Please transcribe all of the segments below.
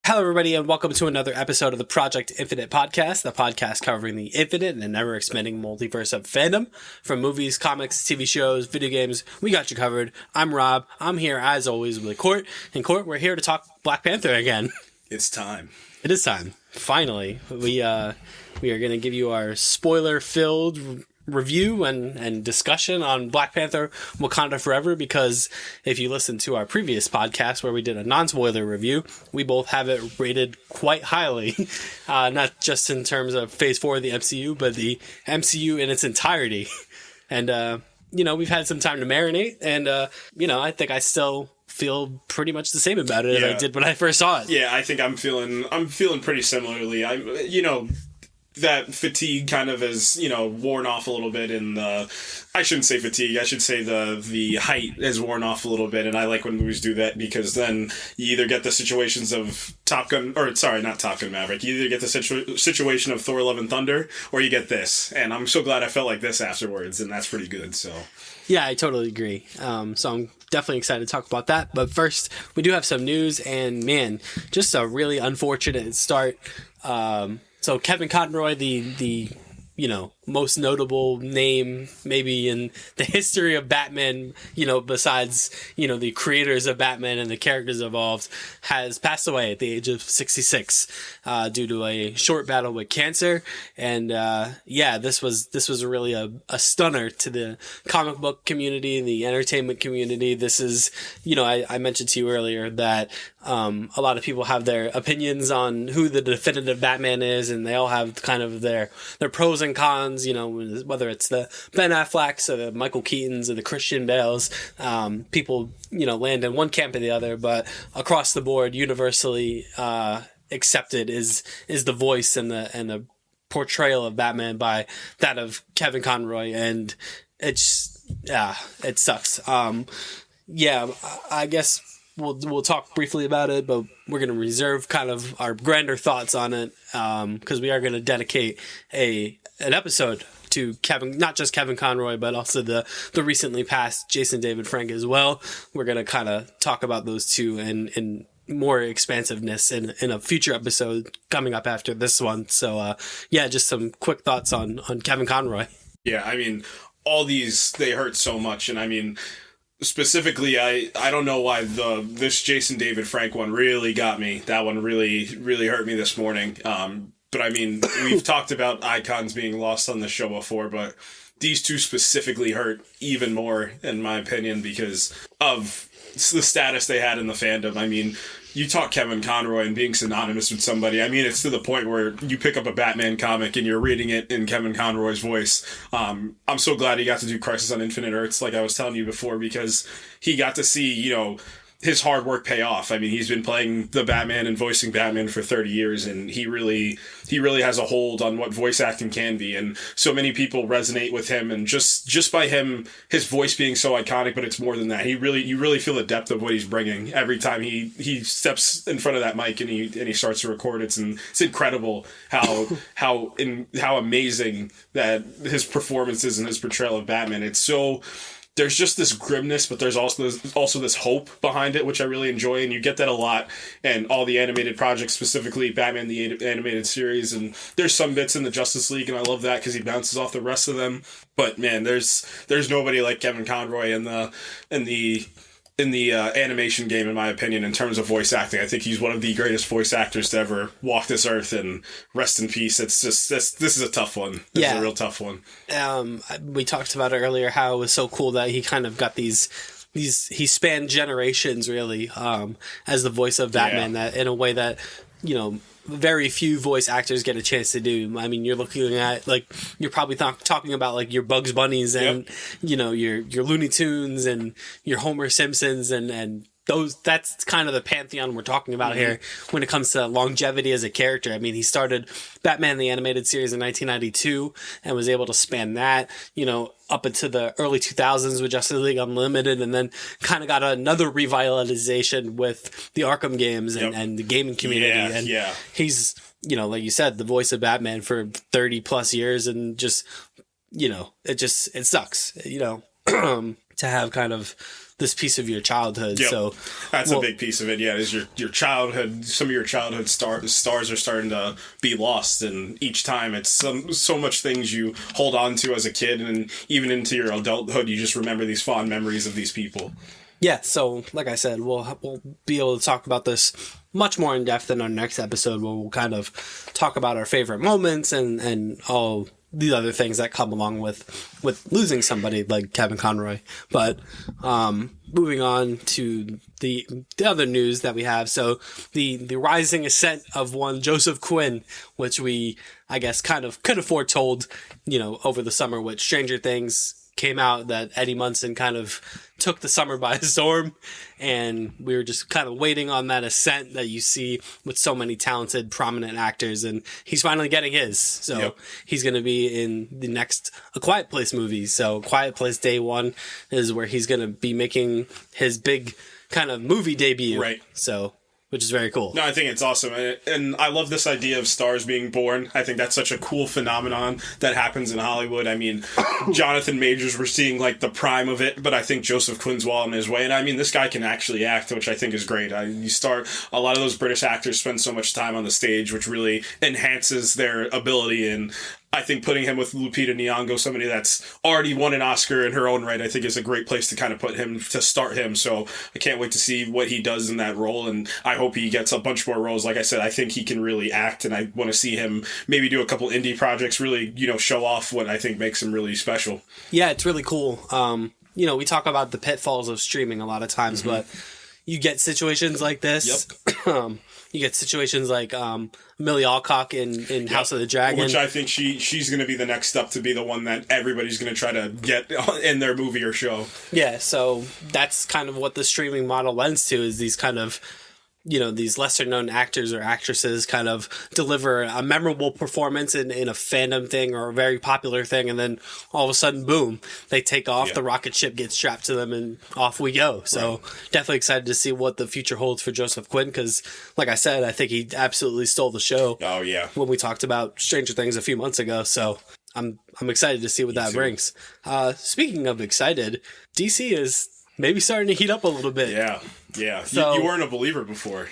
Hello, everybody, and welcome to another episode of the Project Infinite podcast, the podcast covering the infinite and never-expanding multiverse of fandom. From movies, comics, TV shows, video games, we got you covered. I'm Rob. I'm here, as always, with Court. And Court, we're here to talk Black Panther again. It's time. It is time. Finally. We are going to give you our spoiler-filled review and discussion on Black Panther Wakanda Forever, because if you listen to our previous podcast where we did a non-spoiler review, we both have it rated quite highly, not just in terms of phase 4 of the MCU, but the MCU in its entirety. And we've had some time to marinate, and I think I still feel pretty much the same about it as I did when I first saw it. Yeah, I think I'm feeling pretty similarly. That fatigue kind of has, worn off a little bit, and I shouldn't say fatigue, I should say the height has worn off a little bit, and I like when movies do that, because then you either get the situations of not Top Gun Maverick, you either get the situation of Thor Love and Thunder, or you get this, and I'm so glad I felt like this afterwards, and that's pretty good, so. Yeah, I totally agree. So I'm definitely excited to talk about that, but first, we do have some news, and man, just a really unfortunate start. So Kevin Conroy, the most notable name maybe in the history of Batman, besides, the creators of Batman and the characters involved, has passed away at the age of 66 due to a short battle with cancer. And this was really a stunner to the comic book community, the entertainment community. This is, I mentioned to you earlier that a lot of people have their opinions on who the definitive Batman is, and they all have kind of their pros and cons, whether it's the Ben Afflecks or the Michael Keatons or the Christian Bales. People, land in one camp or the other, but across the board, universally accepted is the voice and the portrayal of Batman by that of Kevin Conroy, and it sucks. I guess we'll talk briefly about it, but we're going to reserve kind of our grander thoughts on it, because we are going to dedicate an episode to Kevin, not just Kevin Conroy, but also the recently passed Jason David Frank as well. We're going to kind of talk about those two in more expansiveness in a future episode coming up after this one. So, just some quick thoughts on Kevin Conroy. Yeah, I mean, all these, they hurt so much, and I mean, specifically, I don't know why this Jason David Frank one really got me. That one really, really hurt me this morning. But I mean, we've talked about icons being lost on the show before, but these two specifically hurt even more, in my opinion, because of the status they had in the fandom. I mean, you talk Kevin Conroy and being synonymous with somebody. I mean, it's to the point where you pick up a Batman comic and you're reading it in Kevin Conroy's voice. I'm so glad he got to do Crisis on Infinite Earths, like I was telling you before, because he got to see, his hard work pay off. I mean, he's been playing the Batman and voicing Batman for 30 years, and he really has a hold on what voice acting can be, and so many people resonate with him, and just by him, his voice being so iconic, but it's more than that. You really feel the depth of what he's bringing every time he steps in front of that mic and he starts to record. It's incredible how amazing that his performance is and his portrayal of Batman. It's so. There's just this grimness, but there's also this hope behind it, which I really enjoy, and you get that a lot in all the animated projects, specifically Batman the Animated Series, and there's some bits in the Justice League, and I love that because he bounces off the rest of them. But man, there's nobody like Kevin Conroy in the animation game, in my opinion, in terms of voice acting. I think he's one of the greatest voice actors to ever walk this earth, and rest in peace. It's just, this is a tough one. This is a real tough one. We talked about it earlier, how it was so cool that he kind of got he spanned generations, really, as the voice of Batman, that in a way that, very few voice actors get a chance to do. I mean, you're looking at, you're probably talking about, your Bugs Bunnies and, your Looney Tunes and your Homer Simpsons and that's kind of the pantheon we're talking about here when it comes to longevity as a character. I mean, he started Batman the Animated Series in 1992 and was able to span that, up into the early 2000s with Justice League Unlimited, and then kind of got another revitalization with the Arkham games and the gaming community. He's, like you said, the voice of Batman for 30 plus years, and just, it sucks, to have kind of this piece of your childhood. Yep. So that's a big piece of it. Yeah, is your childhood. Some of your childhood stars are starting to be lost, and each time it's so much things you hold on to as a kid, and even into your adulthood, you just remember these fond memories of these people. Yeah, so like I said, we'll be able to talk about this much more in depth in our next episode, where we'll kind of talk about our favorite moments and all the other things that come along with losing somebody like Kevin Conroy. But moving on to the other news that we have, so the rising ascent of one Joseph Quinn, which we, I guess, kind of could have foretold, over the summer with Stranger Things came out, that Eddie Munson kind of took the summer by storm, and we were just kind of waiting on that ascent that you see with so many talented, prominent actors, and he's finally getting his. So He's going to be in the next A Quiet Place movie. So Quiet Place Day 1 is where he's going to be making his big kind of movie debut. Right. So, which is very cool. No, I think it's awesome. And I love this idea of stars being born. I think that's such a cool phenomenon that happens in Hollywood. I mean, Jonathan Majors, we're seeing like the prime of it, but I think Joseph Quinn's well on his way. And I mean, this guy can actually act, which I think is great. A lot of those British actors spend so much time on the stage, which really enhances their ability. And I think putting him with Lupita Nyong'o, somebody that's already won an Oscar in her own right, I think is a great place to kind of start him. So I can't wait to see what he does in that role, and I hope he gets a bunch more roles. Like I said, I think he can really act, and I want to see him maybe do a couple indie projects, really, show off what I think makes him really special. Yeah, it's really cool. We talk about the pitfalls of streaming a lot of times, but you get situations like this. Yep. You get situations like Millie Alcock in House of the Dragon. Which I think she's going to be the next step to be the one that everybody's going to try to get in their movie or show. Yeah, so that's kind of what the streaming model lends to, is these kind of, these lesser known actors or actresses kind of deliver a memorable performance in a fandom thing or a very popular thing, and then all of a sudden, boom, they take off, the rocket ship gets strapped to them, and off we go. So definitely excited to see what the future holds for Joseph Quinn, because like I said, I think he absolutely stole the show. Oh yeah, when we talked about Stranger Things a few months ago. So I'm excited to see what that brings. Speaking of excited, DC is maybe starting to heat up a little bit. Yeah. So, you weren't a believer before.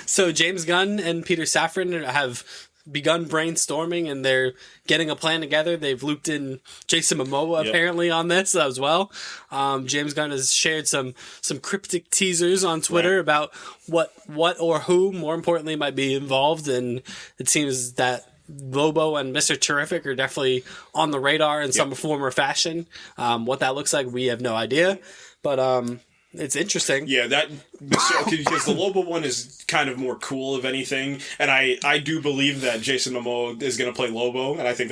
So James Gunn and Peter Safran have begun brainstorming, and they're getting a plan together. They've looped in Jason Momoa apparently on this as well. James Gunn has shared some cryptic teasers on Twitter about what or who, more importantly, might be involved, and it seems that Lobo and Mr. Terrific are definitely on the radar in some form or fashion. What that looks like, we have no idea. But it's interesting. Yeah, because the Lobo one is kind of more cool, if anything. And I do believe that Jason Momoa is going to play Lobo. And I think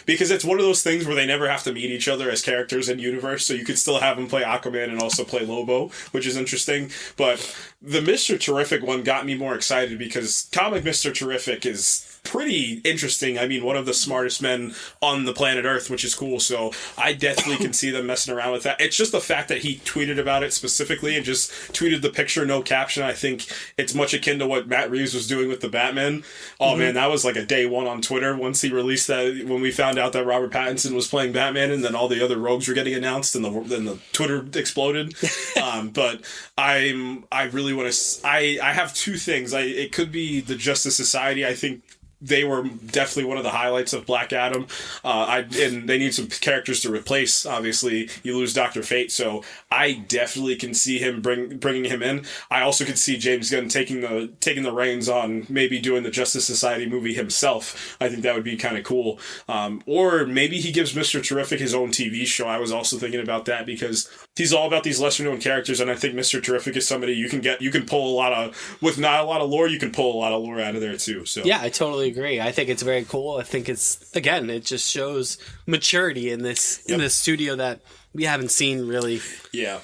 because it's one of those things where they never have to meet each other as characters in universe. So you could still have him play Aquaman and also play Lobo, which is interesting. But the Mr. Terrific one got me more excited because comic Mr. Terrific is pretty interesting. I mean, one of the smartest men on the planet Earth, which is cool. So I definitely can see them messing around with that. It's just the fact that he tweeted about it specifically and just tweeted the picture, no caption. I think it's much akin to what Matt Reeves was doing with the Batman. Oh man, that was like a day one on Twitter once he released that, when we found out that Robert Pattinson was playing Batman, and then all the other rogues were getting announced, and then the Twitter exploded. But I really want to. I have two things. It could be the Justice Society. I think they were definitely one of the highlights of Black Adam. And they need some characters to replace. Obviously, you lose Dr. Fate, so I definitely can see him bringing him in. I also could see James Gunn taking the reins on maybe doing the Justice Society movie himself. I think that would be kind of cool. Or maybe he gives Mr. Terrific his own TV show. I was also thinking about that because he's all about these lesser known characters, and I think Mr. Terrific is somebody you can pull a lot of, with not a lot of lore, you can pull a lot of lore out of there too. So yeah, I totally agree. I think it's very cool. I think it just shows maturity in this studio that we haven't seen really. Yeah.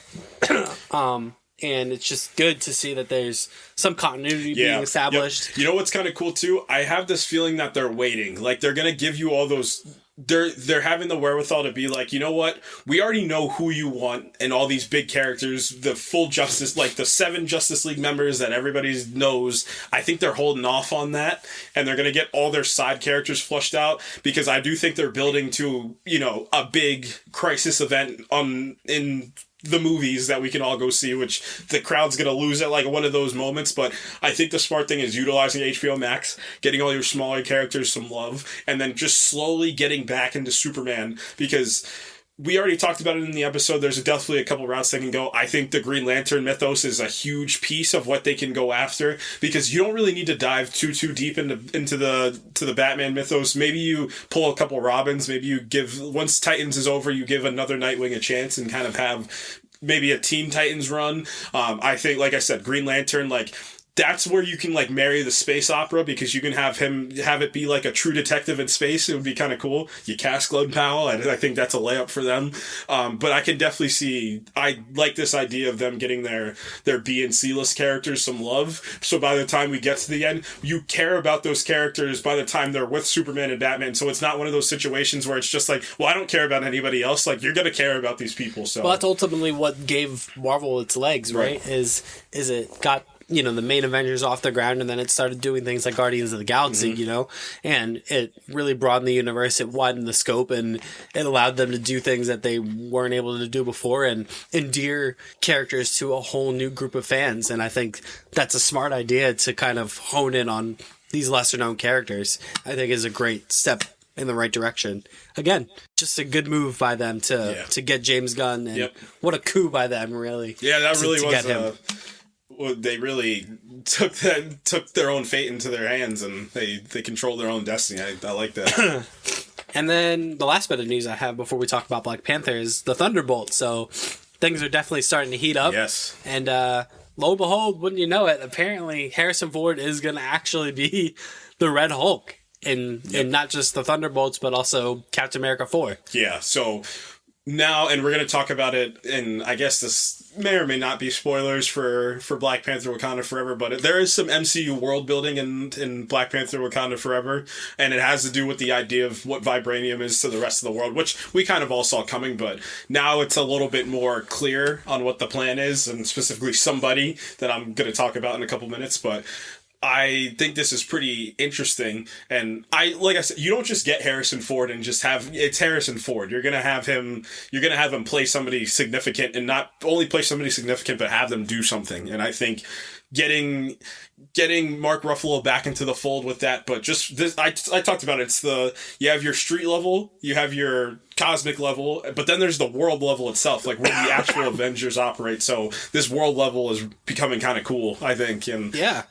And it's just good to see that there's some continuity being established. Yep. You know what's kind of cool too? I have this feeling that they're waiting. Like they're gonna give you all those. They're having the wherewithal to be like, you know what? We already know who you want and all these big characters, the full Justice, like the 7 Justice League members that everybody knows. I think they're holding off on that, and they're going to get all their side characters flushed out, because I do think they're building to, a big crisis event in the movies that we can all go see, which the crowd's going to lose at like one of those moments. But I think the smart thing is utilizing HBO Max, getting all your smaller characters some love, and then just slowly getting back into Superman, because we already talked about it in the episode. There's definitely a couple routes they can go. I think the Green Lantern mythos is a huge piece of what they can go after, because you don't really need to dive too deep into the Batman mythos. Maybe you pull a couple Robins. Maybe you give, once Titans is over, you give another Nightwing a chance and kind of have maybe a Teen Titans run. I think, like I said, Green Lantern, like, that's where you can like marry the space opera, because you can have it be like a true detective in space. It would be kind of cool. You cast Glenn Powell, and I think that's a layup for them. But I can definitely see, I like this idea of them getting their B and C list characters some love. So by the time we get to the end, you care about those characters by the time they're with Superman and Batman. So it's not one of those situations where it's just like, well, I don't care about anybody else. Like, you're gonna care about these people. So well, that's ultimately what gave Marvel its legs, right? Is it got, you know, the main Avengers off the ground, and then it started doing things like Guardians of the Galaxy, you know, and it really broadened the universe. It widened the scope, and it allowed them to do things that they weren't able to do before, and endear characters to a whole new group of fans. And I think that's a smart idea to kind of hone in on these lesser known characters. I think is a great step in the right direction. Again, just a good move by them to get James Gunn, and what a coup by them, really. Yeah, that really was. Well, they really took their own fate into their hands, and they control their own destiny. I like that. And then the last bit of news I have before we talk about Black Panther is the Thunderbolts. So things are definitely starting to heat up. Yes. And lo and behold, wouldn't you know it, apparently Harrison Ford is going to actually be the Red Hulk in not just the Thunderbolts, but also Captain America 4. Yeah, so now, and we're going to talk about it, and I guess this may or may not be spoilers for Black Panther Wakanda Forever, but there is some MCU world building in Black Panther Wakanda Forever, and it has to do with the idea of what vibranium is to the rest of the world, which we kind of all saw coming, but now it's a little bit more clear on what the plan is, and specifically somebody that I'm going to talk about in a couple minutes. But I think this is pretty interesting, and like I said, you don't just get Harrison Ford and just it's Harrison Ford. You're gonna have him play somebody significant, and not only play somebody significant, but have them do something. And I think getting Mark Ruffalo back into the fold with that, but just this, I talked about it. You have your street level, you have your cosmic level, but then there's the world level itself, like where the actual Avengers operate. So this world level is becoming kind of cool, I think, and yeah.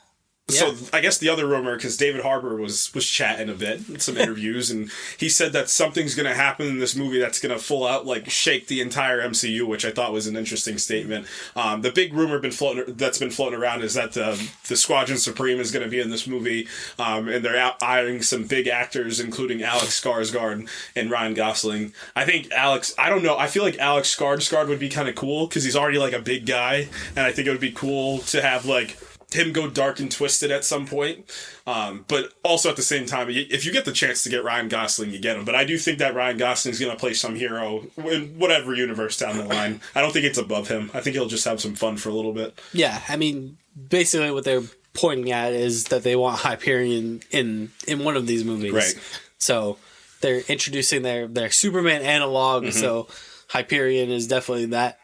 So I guess the other rumor, because David Harbour was chatting a bit in some interviews, and he said that something's going to happen in this movie that's going to full out like shake the entire MCU, which I thought was an interesting statement. The big rumor that's been floating around is that the Squadron Supreme is going to be in this movie, and they're eyeing some big actors, including Alex Skarsgård and Ryan Gosling. I think I don't know, I feel like Alex Skarsgård would be kind of cool, because he's already like a big guy, and I think it would be cool to have like him go dark and twisted at some point, but also at the same time, if you get the chance to get Ryan Gosling, you get him. But I do think that Ryan Gosling's going to play some hero in whatever universe down the line. I don't think it's above him. I think he'll just have some fun for a little bit. Yeah, I mean, basically what they're pointing at is that they want Hyperion in one of these movies. Right. So they're introducing their Superman analog. Mm-hmm. So Hyperion is definitely that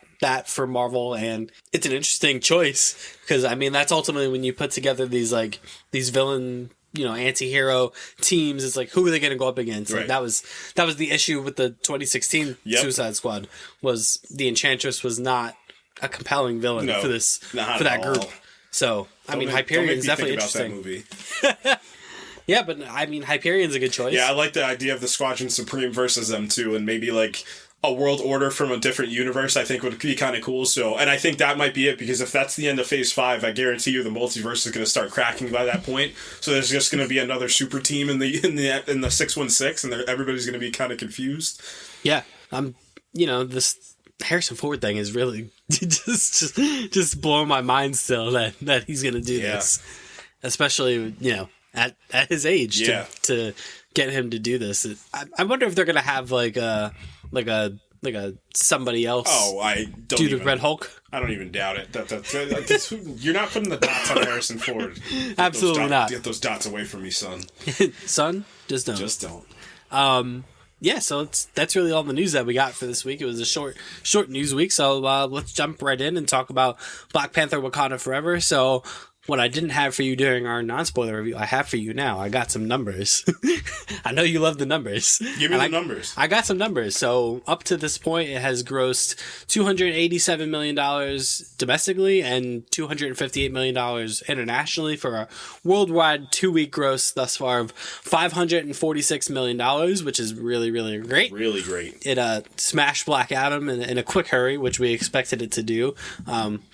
for Marvel, and it's an interesting choice, because I mean that's ultimately when you put together these villain, you know, anti-hero teams, it's like, who are they going to go up against? Right. Like, that was the issue with the 2016 Suicide Squad, was the Enchantress was not a compelling villain for that group. So I mean, Hyperion's definitely interesting. That movie. Yeah, but I mean, Hyperion's a good choice. Yeah, I like the idea of the Squadron Supreme versus them too, and maybe like a world order from a different universe, I think would be kind of cool. So, and I think that might be it, because if that's the end of Phase 5, I guarantee you the multiverse is going to start cracking by that point. So there's just going to be another super team in the 616, and everybody's going to be kind of confused. Yeah, you know, this Harrison Ford thing is really just blowing my mind still that he's going to do this, especially, you know, at his age to get him to do this. I wonder if they're going to have like a somebody else. Oh, I don't do the Red Hulk. I don't even doubt it. You're not putting the dots on Harrison Ford. Absolutely not. Get those dots away from me, son. Son, just don't. yeah, so that's really all the news that we got for this week. It was a short news week, so let's jump right in and talk about Black Panther: Wakanda Forever. So what I didn't have for you during our non-spoiler review, I have for you now. I got some numbers. I know you love the numbers. Give me the numbers. I got some numbers. So up to this point, it has grossed $287 million domestically and $258 million internationally for a worldwide 2-week gross thus far of $546 million, which is really, really great. Really great. It smashed Black Adam in a quick hurry, which we expected it to do.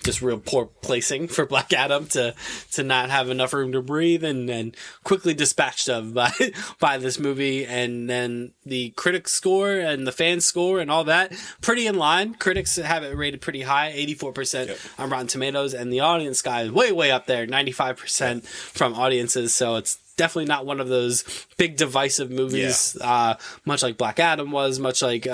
Just real poor placing for Black Adam to not have enough room to breathe, and quickly dispatched of by this movie. And then the critic score and the fan score and all that, pretty in line. Critics have it rated pretty high, 84% on Rotten Tomatoes, and the audience guy is way up there, 95% from audiences. So it's definitely not one of those big divisive movies, much like Black Adam was, much like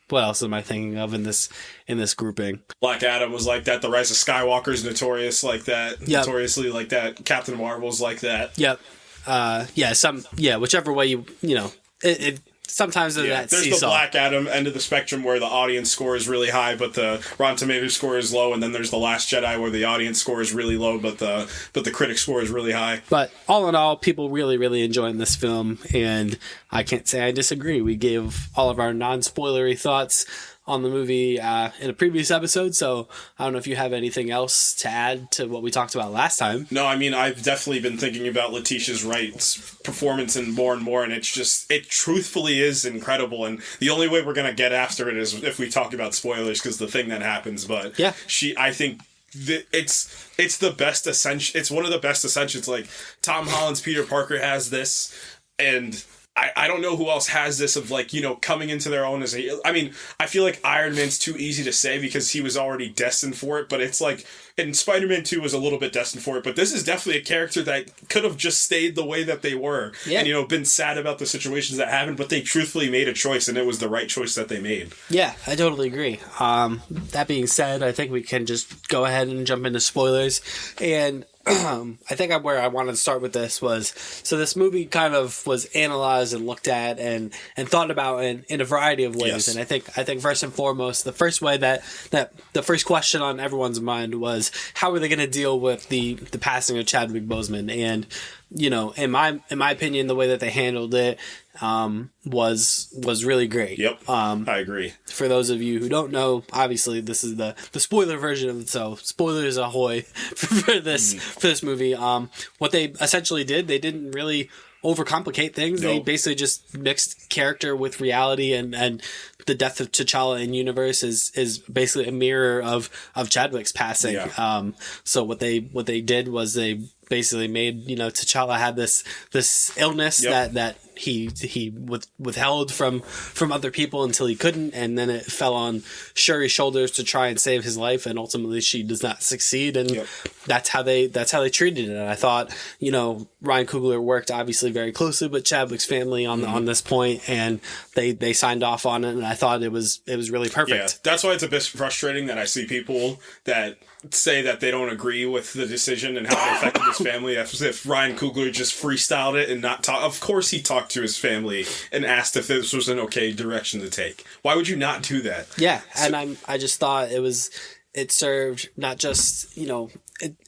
what else am I thinking of in this grouping? Black Adam was like that. The Rise of Skywalker is notorious like that. Yep. Notoriously like that. Captain Marvel's like that. Yep. Whichever way you know, it sometimes that there's seesaw. The Black Adam end of the spectrum where the audience score is really high, but the Rotten Tomatoes score is low, and then there's The Last Jedi where the audience score is really low, but the critic score is really high. But all in all, people really enjoying this film, and I can't say I disagree. We gave all of our non-spoilery thoughts on the movie in a previous episode, so I don't know if you have anything else to add to what we talked about last time. No, I mean, I've definitely been thinking about Letitia's Wright's performance and more, and it truthfully is incredible, and the only way we're going to get after it is if we talk about spoilers, because the thing that happens, but I think it's the best ascension. It's one of the best ascensions. Like, Tom Holland's Peter Parker has this, and I don't know who else has this of, like, you know, coming into their own as I mean, I feel like Iron Man's too easy to say because he was already destined for it, but it's like, and Spider-Man 2 was a little bit destined for it, but this is definitely a character that could have just stayed the way that they were and, you know, been sad about the situations that happened, but they truthfully made a choice, and it was the right choice that they made. Yeah, I totally agree. That being said, I think we can just go ahead and jump into spoilers, and I think where I wanted to start with this was, so this movie kind of was analyzed and looked at and thought about in a variety of ways. Yes. And I think first and foremost, the first way that the first question on everyone's mind was, how are they going to deal with the passing of Chadwick Boseman? And, you know, in my opinion, the way that they handled it was really great. Yep. I agree. For those of you who don't know, obviously this is the spoiler version of it, so spoilers ahoy for this movie. What they essentially did, they didn't really overcomplicate things. They basically just mixed character with reality, and the death of T'Challa in universe is basically a mirror of Chadwick's passing. Yeah. So what they did was they basically made, you know, T'Challa had this illness that he withheld from other people until he couldn't, and then it fell on Shuri's shoulders to try and save his life, and ultimately she does not succeed, and that's how they treated it. And I thought, you know, Ryan Coogler worked obviously very closely with Chadwick's family on this point, and they signed off on it, and I thought it was really perfect. Yeah, that's why it's a bit frustrating that I see people that say that they don't agree with the decision and how it affected his family, as if Ryan Coogler just freestyled it and not talk. Of course he talked to his family and asked if this was an okay direction to take. Why would you not do that? Yeah, and I just thought it served not just, you know,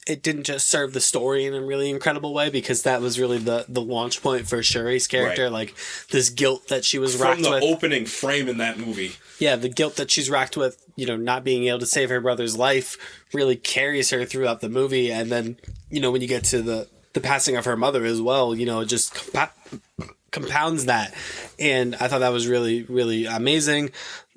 it didn't just serve the story in a really incredible way, because that was really the launch point for Shuri's character, right. Like this guilt that she was racked with. From the opening frame in that movie. Yeah, the guilt that she's racked with, you know, not being able to save her brother's life really carries her throughout the movie. And then, you know, when you get to the passing of her mother as well, you know, it just compounds that. And I thought that was really, really amazing.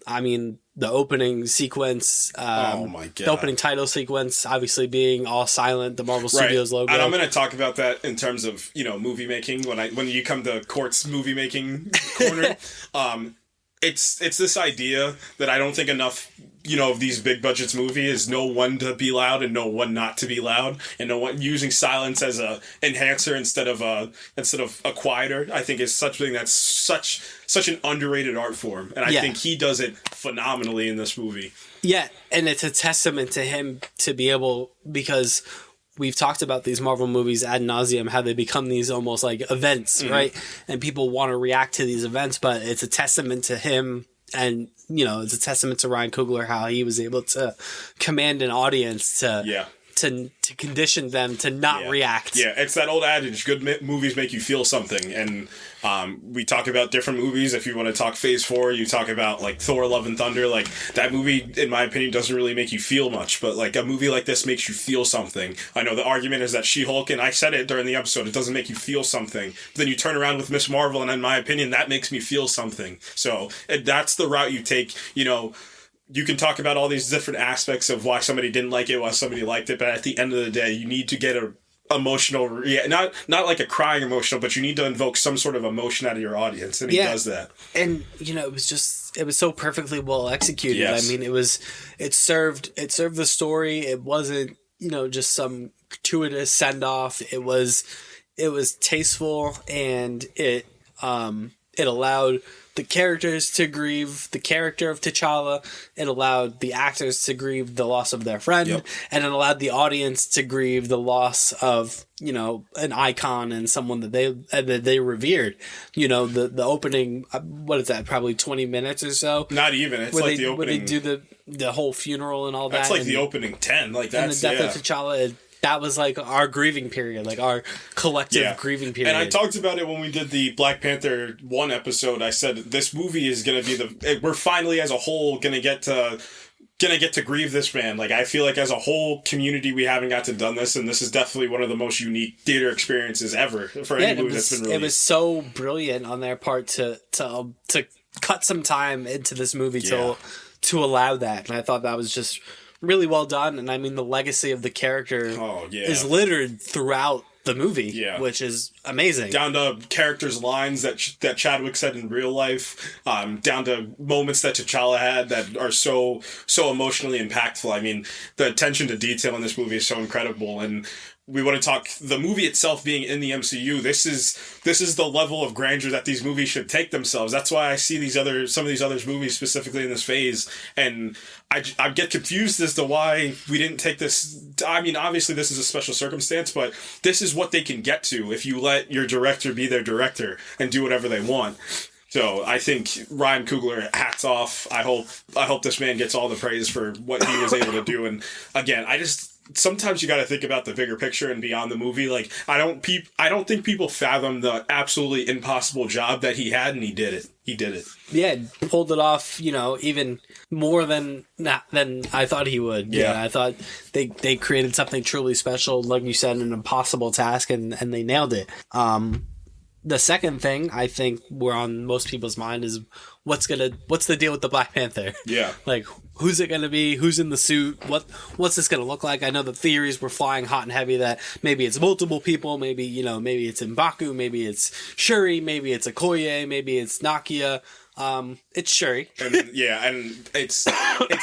I mean, the opening sequence, oh my God. The opening title sequence, obviously being all silent, the Marvel Studios logo. And I'm going to talk about that in terms of, you know, movie making. When you come to Court's movie making corner, it's this idea that I don't think enough, you know, of these big budgets movie is know when to be loud and know when not to be loud, and know when using silence as a enhancer instead of a quieter. I think is something that's such an underrated art form, and I think he does it phenomenally in this movie. Yeah, and it's a testament to him to be able, because we've talked about these Marvel movies ad nauseum, how they become these almost like events, right? And people want to react to these events, but it's a testament to him, and it's a testament to Ryan Coogler, how he was able to command an audience to condition them to not react. Yeah, it's that old adage, good movies make you feel something. And we talk about different movies. If you want to talk Phase 4, you talk about like Thor, Love and Thunder. Like that movie, in my opinion, doesn't really make you feel much. But like a movie like this makes you feel something. I know the argument is that She-Hulk, and I said it during the episode, it doesn't make you feel something. But then you turn around with Miss Marvel, and in my opinion, that makes me feel something. So that's the route you take, You can talk about all these different aspects of why somebody didn't like it, why somebody liked it, but at the end of the day, you need to get a emotional, not like a crying emotional, but you need to invoke some sort of emotion out of your audience, and he does that. And it was so perfectly well executed. Yes. I mean, it served the story. It wasn't just some gratuitous send off. It was tasteful, and it allowed the characters to grieve the character of T'Challa. It allowed the actors to grieve the loss of their friend, and it allowed the audience to grieve the loss of an icon and someone that they revered. The opening, what is that? Probably 20 minutes or so. Not even. It's like the opening. Where they do the whole funeral and all that. That's like the opening 10. Like that's and the death of T'Challa. That was like our grieving period, like our collective grieving period. And I talked about it when we did the Black Panther 1 episode. I said this movie is going to be we're finally as a whole going to get to grieve this man. Like I feel like as a whole community we haven't got to done this, and this is definitely one of the most unique theater experiences ever for any movie that's been released. It was so brilliant on their part to cut some time into this movie to allow that, and I thought that was just really well done. And I mean, the legacy of the character is littered throughout the movie, which is amazing. Down to characters' lines that Chadwick said in real life, down to moments that T'Challa had that are so emotionally impactful. I mean, the attention to detail in this movie is so incredible. And we want to talk the movie itself being in the MCU. This is the level of grandeur that these movies should take themselves. That's why I see some of these other movies specifically in this phase, and I get confused as to why we didn't take this. I mean, obviously this is a special circumstance, but this is what they can get to if you let your director be their director and do whatever they want. So I think Ryan Coogler, hats off. I hope this man gets all the praise for what he was able to do. And again, sometimes you got to think about the bigger picture and beyond the movie. Like I don't think people fathom the absolutely impossible job that he had, and he did it. He did it. Yeah, pulled it off. Even more than I thought he would. Yeah, I thought they created something truly special, like you said, an impossible task, and they nailed it. The second thing I think we're on most people's mind is what's the deal with the Black Panther? Yeah. Like, who's it going to be? Who's in the suit? What's this going to look like? I know the theories were flying hot and heavy that maybe it's multiple people, maybe it's M'Baku, maybe it's Shuri, maybe it's Okoye, maybe it's Nakia. It's Shuri. and it's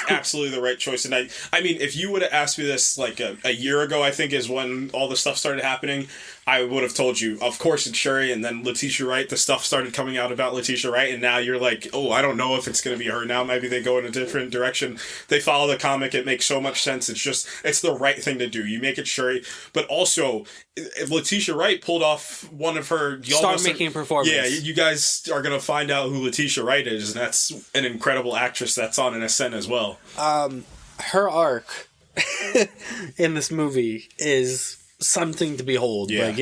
absolutely the right choice. And I mean, if you would have asked me this like a year ago, I think is when all the stuff started happening, I would have told you, of course it's Shuri. And then Letitia Wright, the stuff started coming out about Letitia Wright, and now you're like, oh, I don't know if it's going to be her now. Maybe they go in a different direction. They follow the comic. It makes so much sense. It's the right thing to do. You make it Shuri, but also if Letitia Wright pulled off one of her star-making performance. Yeah, you guys are going to find out who Letitia Wright is, and that's an incredible actress that's on an ascent as well. Her arc in this movie is something to behold. Yeah. Like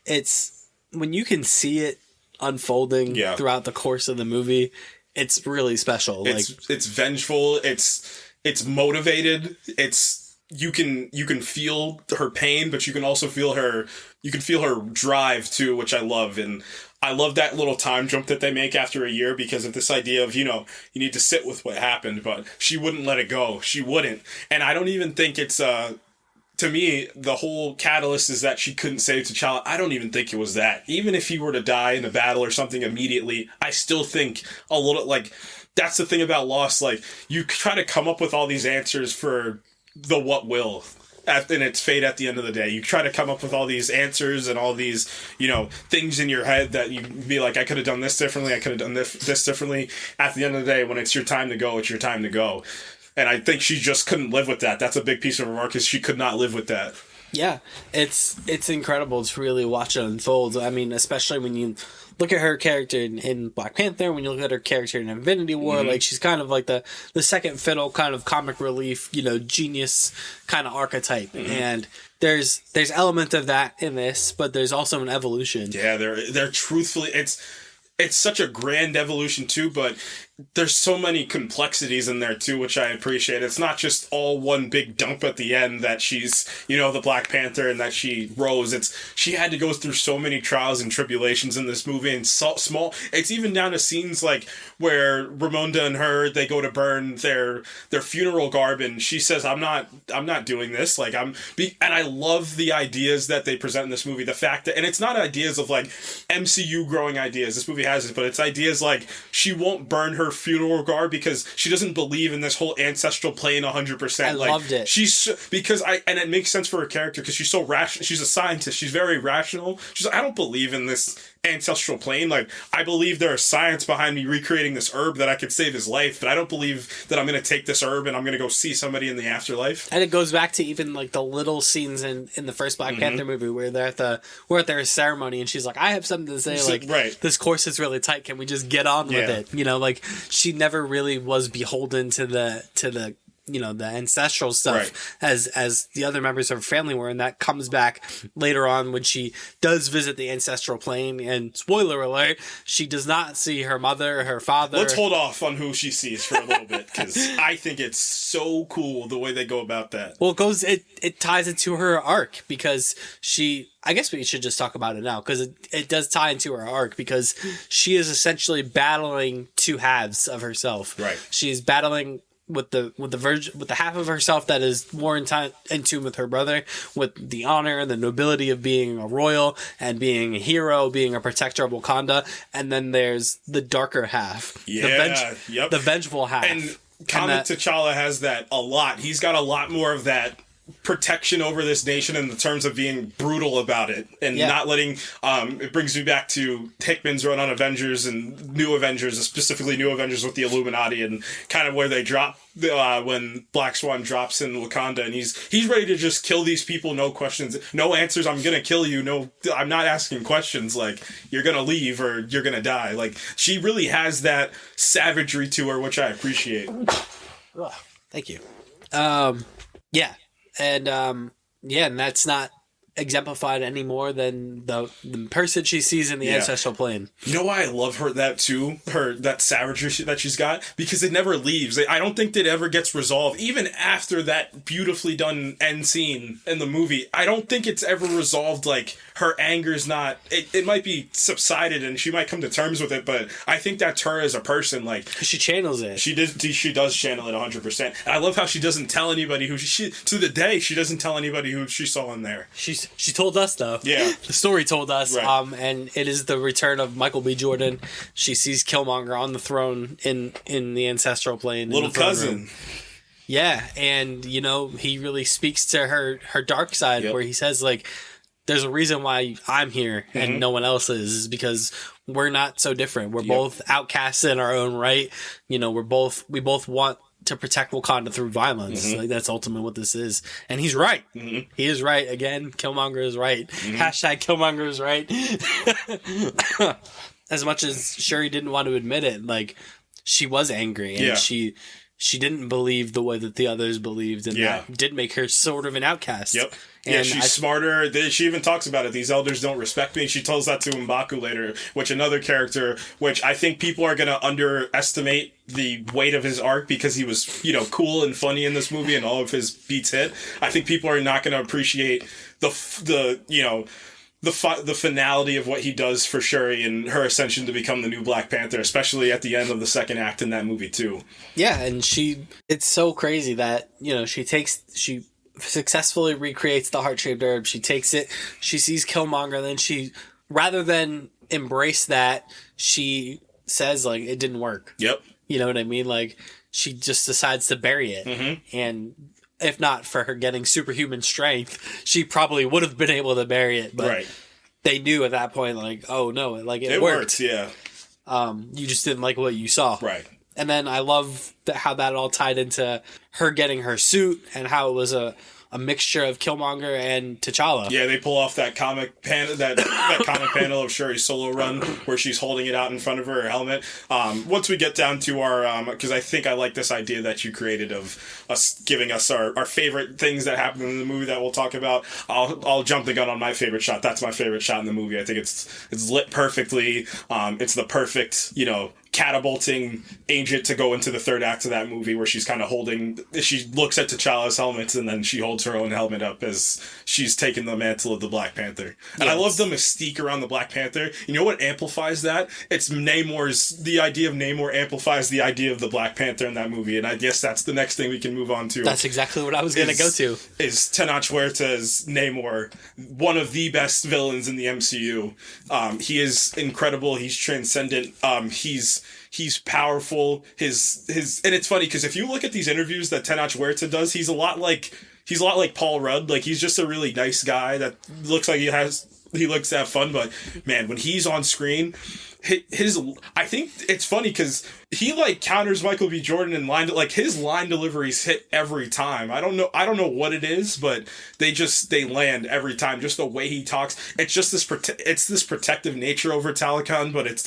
it's when you can see it unfolding throughout the course of the movie, it's really special. It's vengeful. It's motivated. You can feel her pain, but you can also feel her drive too, which I love. And I love that little time jump that they make after a year because of this idea of, you need to sit with what happened, but she wouldn't let it go. She wouldn't. And I don't even think it's, to me, the whole catalyst is that she couldn't save T'Challa. I don't even think it was that. Even if he were to die in a battle or something immediately, I still think a little, like, that's the thing about Lost. Like, you try to come up with all these answers for the what will. And its fate at the end of the day. You try to come up with all these answers and all these, things in your head that you be like, I could have done this differently. I could have done this differently. At the end of the day, when it's your time to go, it's your time to go. And I think she just couldn't live with that. That's a big piece of her work, is she could not live with that. Yeah, it's incredible to really watch it unfold. I mean, especially when you look at her character in Black Panther, when you look at her character in Infinity War, like she's kind of like the second fiddle kind of comic relief, genius kind of archetype. And there's element of that in this, but there's also an evolution. Yeah, they're truthfully, it's such a grand evolution too, but there's so many complexities in there too, which I appreciate. It's not just all one big dump at the end that she's, the Black Panther and that she rose. She had to go through so many trials and tribulations in this movie, and so small. It's even down to scenes like where Ramonda and her, they go to burn their funeral garb, and she says, I'm not doing this. Like and I love the ideas that they present in this movie. The fact that, and it's not ideas of like MCU growing ideas. This movie has it, but it's ideas like she won't burn her funeral garb because she doesn't believe in this whole ancestral plane 100%. I loved it. And it makes sense for her character because she's so rational. She's a scientist. She's very rational. She's like, I don't believe in this ancestral plane. Like, I believe there's science behind me recreating this herb that I could save his life, but I don't believe that I'm going to take this herb and I'm going to go see somebody in the afterlife. And it goes back to even like the little scenes in the first Black Panther movie where we're at their ceremony and she's like, I have something to say. She's like, right. This course is really tight. Can we just get on with it? Like she never really was beholden to the the ancestral stuff as the other members of her family were, and that comes back later on when she does visit the ancestral plane, and spoiler alert, she does not see her mother, her father. Let's hold off on who she sees for a little bit, because I think it's so cool the way they go about that. Well, it ties into her arc, because I guess we should just talk about it now, because it does tie into her arc, because she is essentially battling two halves of herself. Right. She's battling with the half of herself that is more in tune with her brother, with the honor and the nobility of being a royal and being a hero, being a protector of Wakanda, and then there's the darker half, the vengeful half. And comic T'Challa has that a lot. He's got a lot more of that protection over this nation in the terms of being brutal about it and not letting it brings me back to Hickman's run on Avengers and New Avengers, specifically New Avengers with the Illuminati, and kind of where they drop when Black Swan drops in Wakanda, and he's ready to just kill these people, no questions, no answers. I'm gonna kill you. No, I'm not asking questions. Like, you're gonna leave or you're gonna die. Like, she really has that savagery to her, which I appreciate. Thank you. Yeah. And and that's not exemplified any more than the person she sees in the ancestral plane. You know why I love her that savagery that she's got? Because it never leaves. I don't think that ever gets resolved. Even after that beautifully done end scene in the movie, I don't think it's ever resolved. Like, her anger's not, it might be subsided and she might come to terms with it, but I think that's her as a person. Like, she channels it. She does channel it 100%. And I love how she doesn't tell anybody who to the day, she doesn't tell anybody who she saw in there. She told us, though. Yeah. The story told us. Right. And it is the return of Michael B. Jordan. She sees Killmonger on the throne in the ancestral plane. Little cousin. Room. Yeah. And, he really speaks to her dark side, where he says, like, there's a reason why I'm here and no one else is because we're not so different. We're both outcasts in our own right. We both want to protect Wakanda through violence. Like, that's ultimately what this is. And he's right. He is right. Again, Killmonger is right. Hashtag Killmonger is right. As much as Shuri didn't want to admit it, like, she was angry and she didn't believe the way that the others believed, and that did make her sort of an outcast. Yep. And she's smarter. She even talks about it. These elders don't respect me. She tells that to M'Baku later, which another character, which I think people are going to underestimate the weight of his arc because he was, cool and funny in this movie and all of his beats hit. I think people are not going to appreciate the finality of what he does for Shuri and her ascension to become the new Black Panther, especially at the end of the second act in that movie too. Yeah, and it's so crazy that, she successfully recreates the heart-shaped herb. She takes it, she sees Killmonger, then she, rather than embrace that, she says, like, it didn't work. Yep. You know what I mean? Like, she just decides to bury it. And if not for her getting superhuman strength, she probably would have been able to bury it. But they knew at that point, like, oh no, like, it worked. Yeah. You just didn't like what you saw. Right. And then I love how that all tied into her getting her suit and how it was a a mixture of Killmonger and T'Challa. Yeah, they pull off that comic that comic panel of Shuri's solo run where she's holding it out in front of her helmet. Once we get down to our, because I think I like this idea that you created of us giving us our favorite things that happen in the movie that we'll talk about. I'll jump the gun on my favorite shot. That's my favorite shot in the movie. I think it's lit perfectly. It's the perfect, catapulting agent to go into the third act of that movie, where she looks at T'Challa's helmets and then she holds her own helmet up as she's taking the mantle of the Black Panther. And I love the mystique around the Black Panther. You know what amplifies that? It's the idea of Namor amplifies the idea of the Black Panther in that movie, and I guess that's the next thing we can move on to. That's exactly what I was going to go to. Is Tenoch Huerta's Namor, one of the best villains in the MCU. He is incredible. He's transcendent. He's powerful. His and it's funny because if you look at these interviews that Tenoch Huerta does, he's a lot like Paul Rudd. Like, he's just a really nice guy that looks like he looks to have fun, but man, when he's on screen, I think it's funny because he counters Michael B. Jordan in line. His line deliveries hit every time. I don't know what it is, but they land every time. Just the way he talks. It's just this protective nature over Talokan, but it's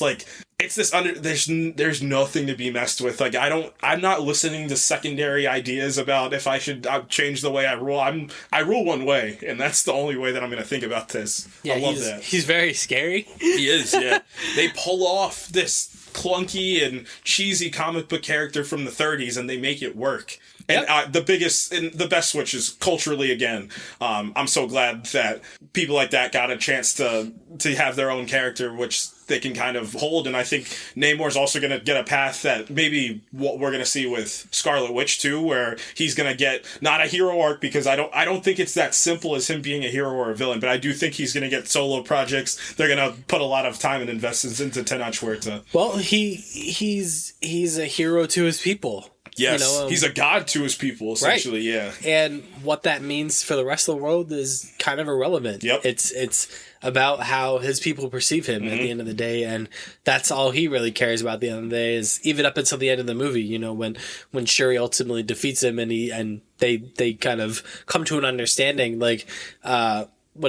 there's nothing to be messed with. I'm not listening to secondary ideas about if I should change the way I rule. I rule one way, and that's the only way that I'm going to think about this. Yeah, I love that. He's very scary. He is, yeah. They pull off this clunky and cheesy comic book character from the 30s, and they make it work. And the biggest and the best switch is culturally again. I'm so glad that people like that got a chance to have their own character, which they can kind of hold. And I think Namor's also going to get a path that maybe what we're going to see with Scarlet Witch too, where he's going to get not a hero arc, because I don't think it's that simple as him being a hero or a villain, but I do think he's going to get solo projects. They're going to put a lot of time and investments into Tenoch Huerta. Well, he's a hero to his people. Yes, he's a god to his people, essentially, right. Yeah. And what that means for the rest of the world is kind of irrelevant. Yep. It's about how his people perceive him at the end of the day, and that's all he really cares about at the end of the day, is even up until the end of the movie, when Shuri ultimately defeats him and they kind of come to an understanding, what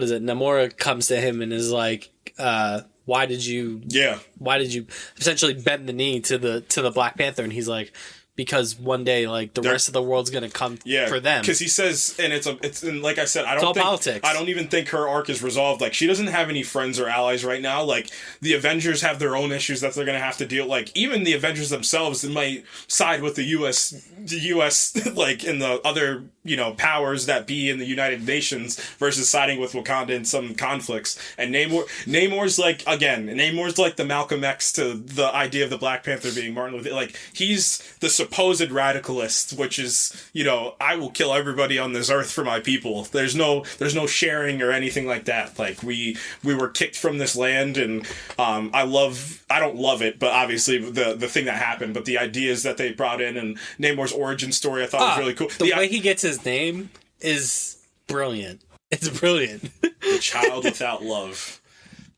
is it? Namor comes to him and is like, why did you essentially bend the knee to the Black Panther? And he's like, because one day, the rest of the world's gonna come for them. Because he says, and and like I said, politics. I don't even think her arc is resolved. She doesn't have any friends or allies right now. The Avengers have their own issues that they're gonna have to deal. Even the Avengers themselves might side with the U.S. and the other powers that be in the United Nations versus siding with Wakanda in some conflicts. And Namor's the Malcolm X to the idea of the Black Panther being Martin Luther. He's the supposed radicalist, which is, I will kill everybody on this earth for my people. There's no sharing or anything like that. We were kicked from this land, and I don't love it, but obviously the thing that happened, but the ideas that they brought in and Namor's origin story I thought was really cool. The way he gets his name is brilliant. It's brilliant. The child without love.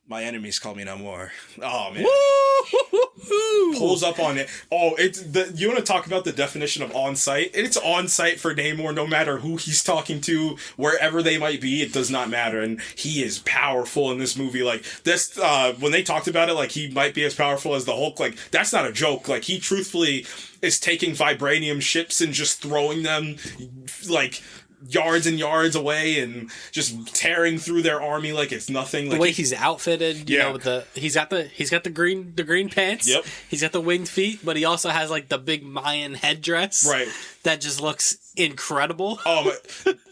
My enemies call me Namor. Oh, man. Woo! Pulls up on it. Oh, you want to talk about the definition of on-site? It's on-site for Namor no matter who he's talking to, wherever they might be, it does not matter. And he is powerful in this movie. This, when they talked about it, he might be as powerful as the Hulk, that's not a joke. He truthfully is taking vibranium ships and just throwing them, yards and yards away and just tearing through their army like it's nothing. The way he's outfitted, he's got the green pants. Yep. He's got the winged feet, but he also has the big Mayan headdress. Right. That just looks incredible.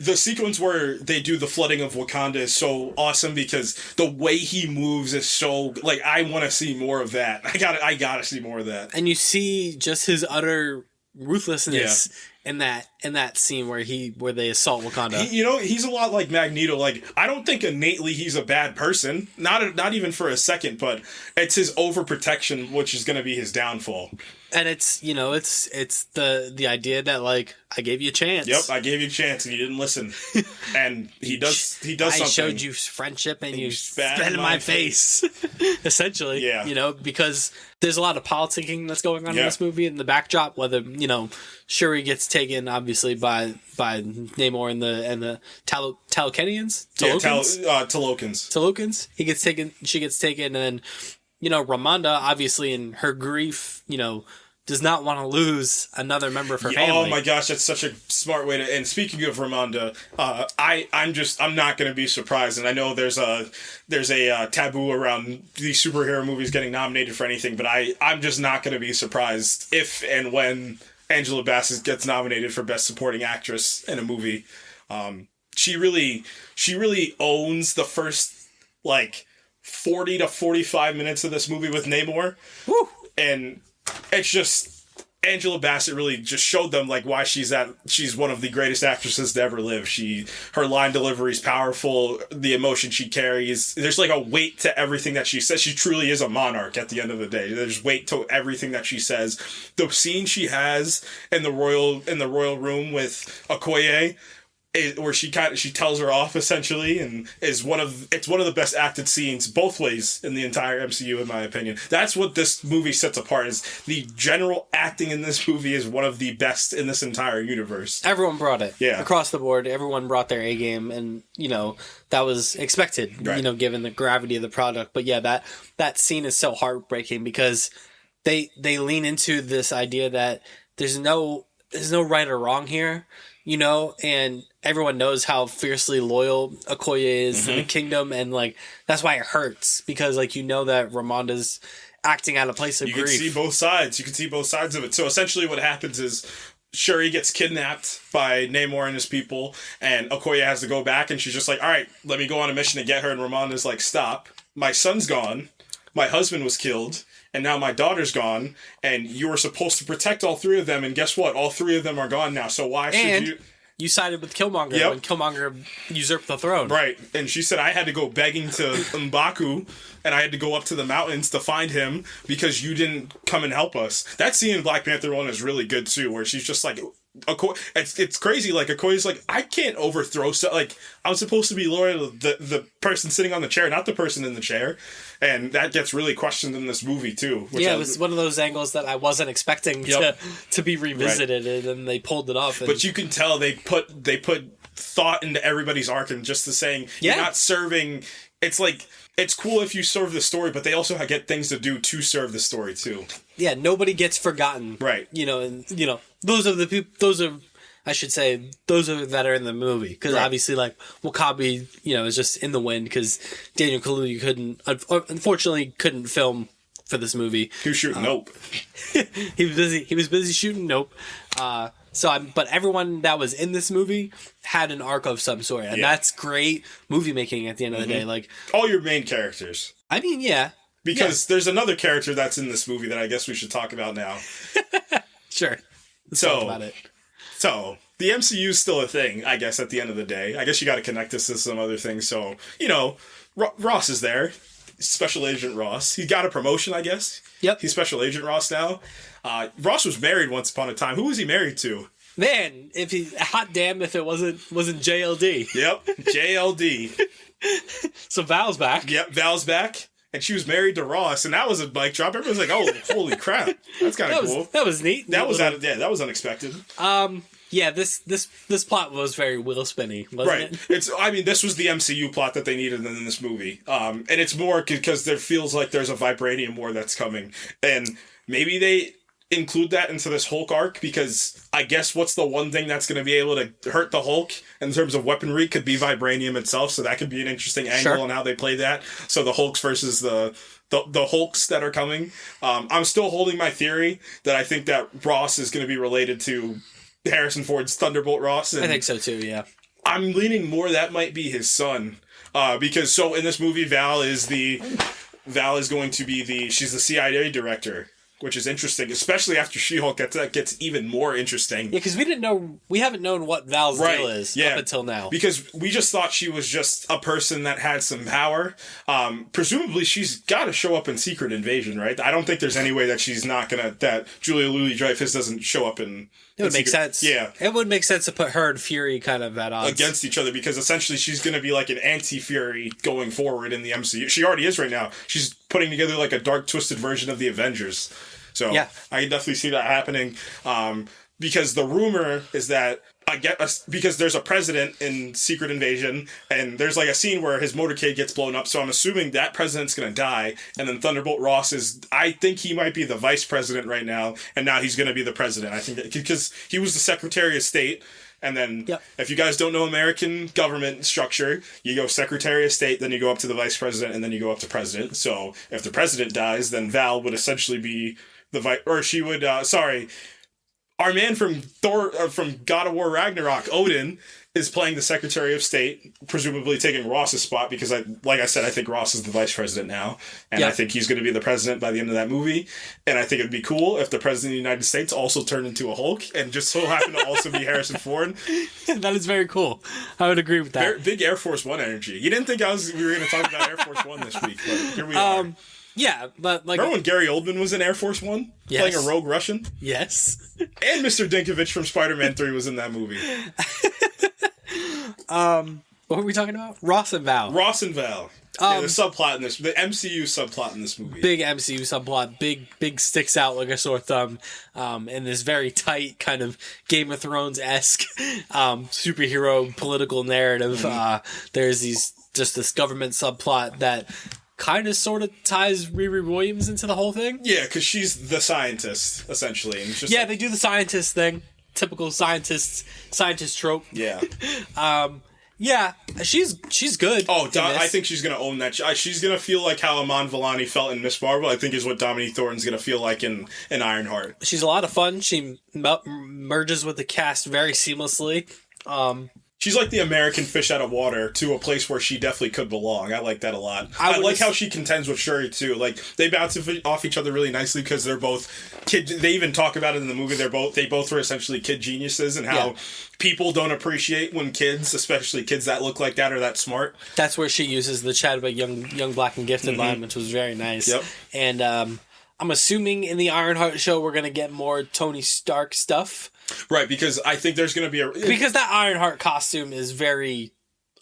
The sequence where they do the flooding of Wakanda is so awesome because the way he moves is so I want to see more of that. I gotta see more of that. And you see just his utter ruthlessness. Yeah. In that scene where they assault Wakanda. He's a lot like Magneto. I don't think innately he's a bad person. Not even for a second, but it's his overprotection which is going to be his downfall. And it's, you know, it's the idea that, like, I gave you a chance. Yep, I gave you a chance and you didn't listen. And he does something. I showed you friendship and you spat in my face. Essentially. Yeah. You know, because there's a lot of politicking that's going on in this movie in the backdrop, whether, you know, Shuri gets taken obviously by Namor and the Talokanians? Talokans. She gets taken, and then, you know, Ramonda, obviously in her grief, you know, does not want to lose another member of her family. Oh my gosh, that's such a smart way to. And speaking of Ramonda, I'm not going to be surprised. And I know there's a taboo around these superhero movies getting nominated for anything, but I'm just not going to be surprised if and when Angela Bassett gets nominated for Best Supporting Actress in a movie. She really owns the first, like, 40 to 45 minutes of this movie with Namor. Woo! And it's just, Angela Bassett really just showed them, like, why she's one of the greatest actresses to ever live. Her line delivery is powerful. The emotion she carries, there's like a weight to everything that she says. She truly is a monarch at the end of the day. There's weight to everything that she says. The scene she has in the royal room with Okoye, where she tells her off essentially, and it's one of the best acted scenes both ways in the entire MCU, in my opinion. That's what this movie sets apart, is the general acting in this movie is one of the best in this entire universe. Everyone brought it. Yeah. Across the board, everyone brought their A game, and, you know, that was expected, right, you know, given the gravity of the product. But yeah, that scene is so heartbreaking because they lean into this idea that there's no right or wrong here, you know, and everyone knows how fiercely loyal Okoye is in the kingdom, and, like, that's why it hurts, because, like, you know that Ramonda's acting out of place of grief. You can see both sides. You can see both sides of it. So essentially what happens is Shuri gets kidnapped by Namor and his people, and Okoye has to go back, and she's just like, all right, let me go on a mission to get her, and Ramonda's like, stop. My son's gone. My husband was killed. And now my daughter's gone, and you were supposed to protect all three of them, and guess what? All three of them are gone now, so why should you... You sided with Killmonger when Killmonger usurped the throne. Right, and she said I had to go begging to M'Baku, and I had to go up to the mountains to find him because you didn't come and help us. That scene in Black Panther 1 is really good, too, where she's just like... It's crazy, like, Okoye's like, I can't overthrow like, I'm supposed to be loyal to the person sitting on the chair, not the person in the chair, and that gets really questioned in this movie too. Yeah, it was one of those angles that I wasn't expecting to be revisited, right, and they pulled it off. But you can tell they put thought into everybody's arc, and just the saying, you're not serving, it's like, it's cool if you serve the story, but they also get things to do to serve the story too. Yeah, nobody gets forgotten. Right. You know, and, you know, those are I should say, those are that are in the movie. Because obviously, like, Wakabi, you know, is just in the wind because Daniel Kaluuya unfortunately couldn't film for this movie. He was shooting Nope. He was busy shooting Nope. But everyone that was in this movie had an arc of some sort, and that's great movie making at the end of the day. Like, all your main characters. I mean, yeah. Because there's another character that's in this movie that I guess we should talk about now. Sure. Let's talk about it. So, the MCU is still a thing, I guess, at the end of the day. I guess you got to connect this to some other things. So, you know, Ross is there. Special Agent Ross. He got a promotion, I guess. Yep. He's Special Agent Ross now. Ross was married once upon a time. Who was he married to? Man, hot damn if it wasn't JLD. Yep, JLD. So Val's back. Yep, Val's back. And she was married to Ross, and that was a mic drop. Everyone's like, "Oh, holy crap, that's kind of cool." That was neat. That was unexpected. Yeah, this plot was very wheel spinny, wasn't it? This was the MCU plot that they needed in this movie. And it's more because there feels like there's a vibranium war that's coming, and maybe they include that into this Hulk arc, because I guess what's the one thing that's going to be able to hurt the Hulk in terms of weaponry could be vibranium itself, so that could be an interesting angle on how they play that. So the Hulks versus the Hulks that are coming. I'm still holding my theory that I think that Ross is going to be related to Harrison Ford's Thunderbolt Ross. I think so too, yeah. I'm leaning more that might be his son. Because in this movie, Val is going to be she's the CIA director. which is interesting, especially after She-Hulk gets even more interesting. Yeah, because we haven't known what Val's deal is up until now. Because we just thought she was just a person that had some power. Presumably, she's got to show up in Secret Invasion, right? I don't think there's any way that she's not that Julia Louis-Dreyfus doesn't show up in. It would make sense. Yeah. It would make sense to put her and Fury kind of at odds. Against each other, because essentially she's going to be like an anti-Fury going forward in the MCU. She already is right now. She's putting together like a dark, twisted version of the Avengers. So yeah. I can definitely see that happening. Because the rumor is that because there's a president in Secret Invasion, and there's like a scene where his motorcade gets blown up, so I'm assuming that president's gonna die, and then Thunderbolt Ross I think he might be the vice president right now, and now he's gonna be the president. I think because he was the Secretary of State, and then if you guys don't know American government structure, you go Secretary of State, then you go up to the vice president, and then you go up to president. So if the president dies, then Val would essentially be our man from from God of War Ragnarok, Odin, is playing the Secretary of State, presumably taking Ross's spot, because like I said, I think Ross is the vice president now, and I think he's going to be the president by the end of that movie, and I think it'd be cool if the president of the United States also turned into a Hulk, and just so happened to also be Harrison Ford. That is very cool. I would agree with that. Big Air Force One energy. You didn't think we were going to talk about Air Force One this week, but here we are. Yeah, but like... Remember when Gary Oldman was in Air Force One? Yes. Playing a rogue Russian? Yes. And Mr. Dinklage from Spider-Man 3 was in that movie. What were we talking about? Ross and Val. The subplot in this... The MCU subplot in this movie. Big MCU subplot. Big sticks out like a sore thumb. In this very tight kind of Game of Thrones-esque superhero political narrative. There's this government subplot that... kind of sort of ties Riri Williams into the whole thing. Yeah, because she's the scientist, essentially. And it's just they do the scientist thing. Typical scientist trope. Yeah. She's good. Oh, I think she's going to own that. She's going to feel like how Iman Vellani felt in Miss Marvel, I think is what Dominique Thornton's going to feel like in Ironheart. She's a lot of fun. She merges with the cast very seamlessly. She's like the American fish out of water to a place where she definitely could belong. I like that a lot. I like how she contends with Shuri, too. Like, they bounce off each other really nicely because they're both kid. They even talk about it in the movie. They both were essentially kid geniuses, and how people don't appreciate when kids, especially kids that look like that, are that smart. That's where she uses the Chadwick young black and gifted line, which was very nice. Yep. And I'm assuming in the Ironheart show we're going to get more Tony Stark stuff. Right, because I think there's going to be because that Ironheart costume is very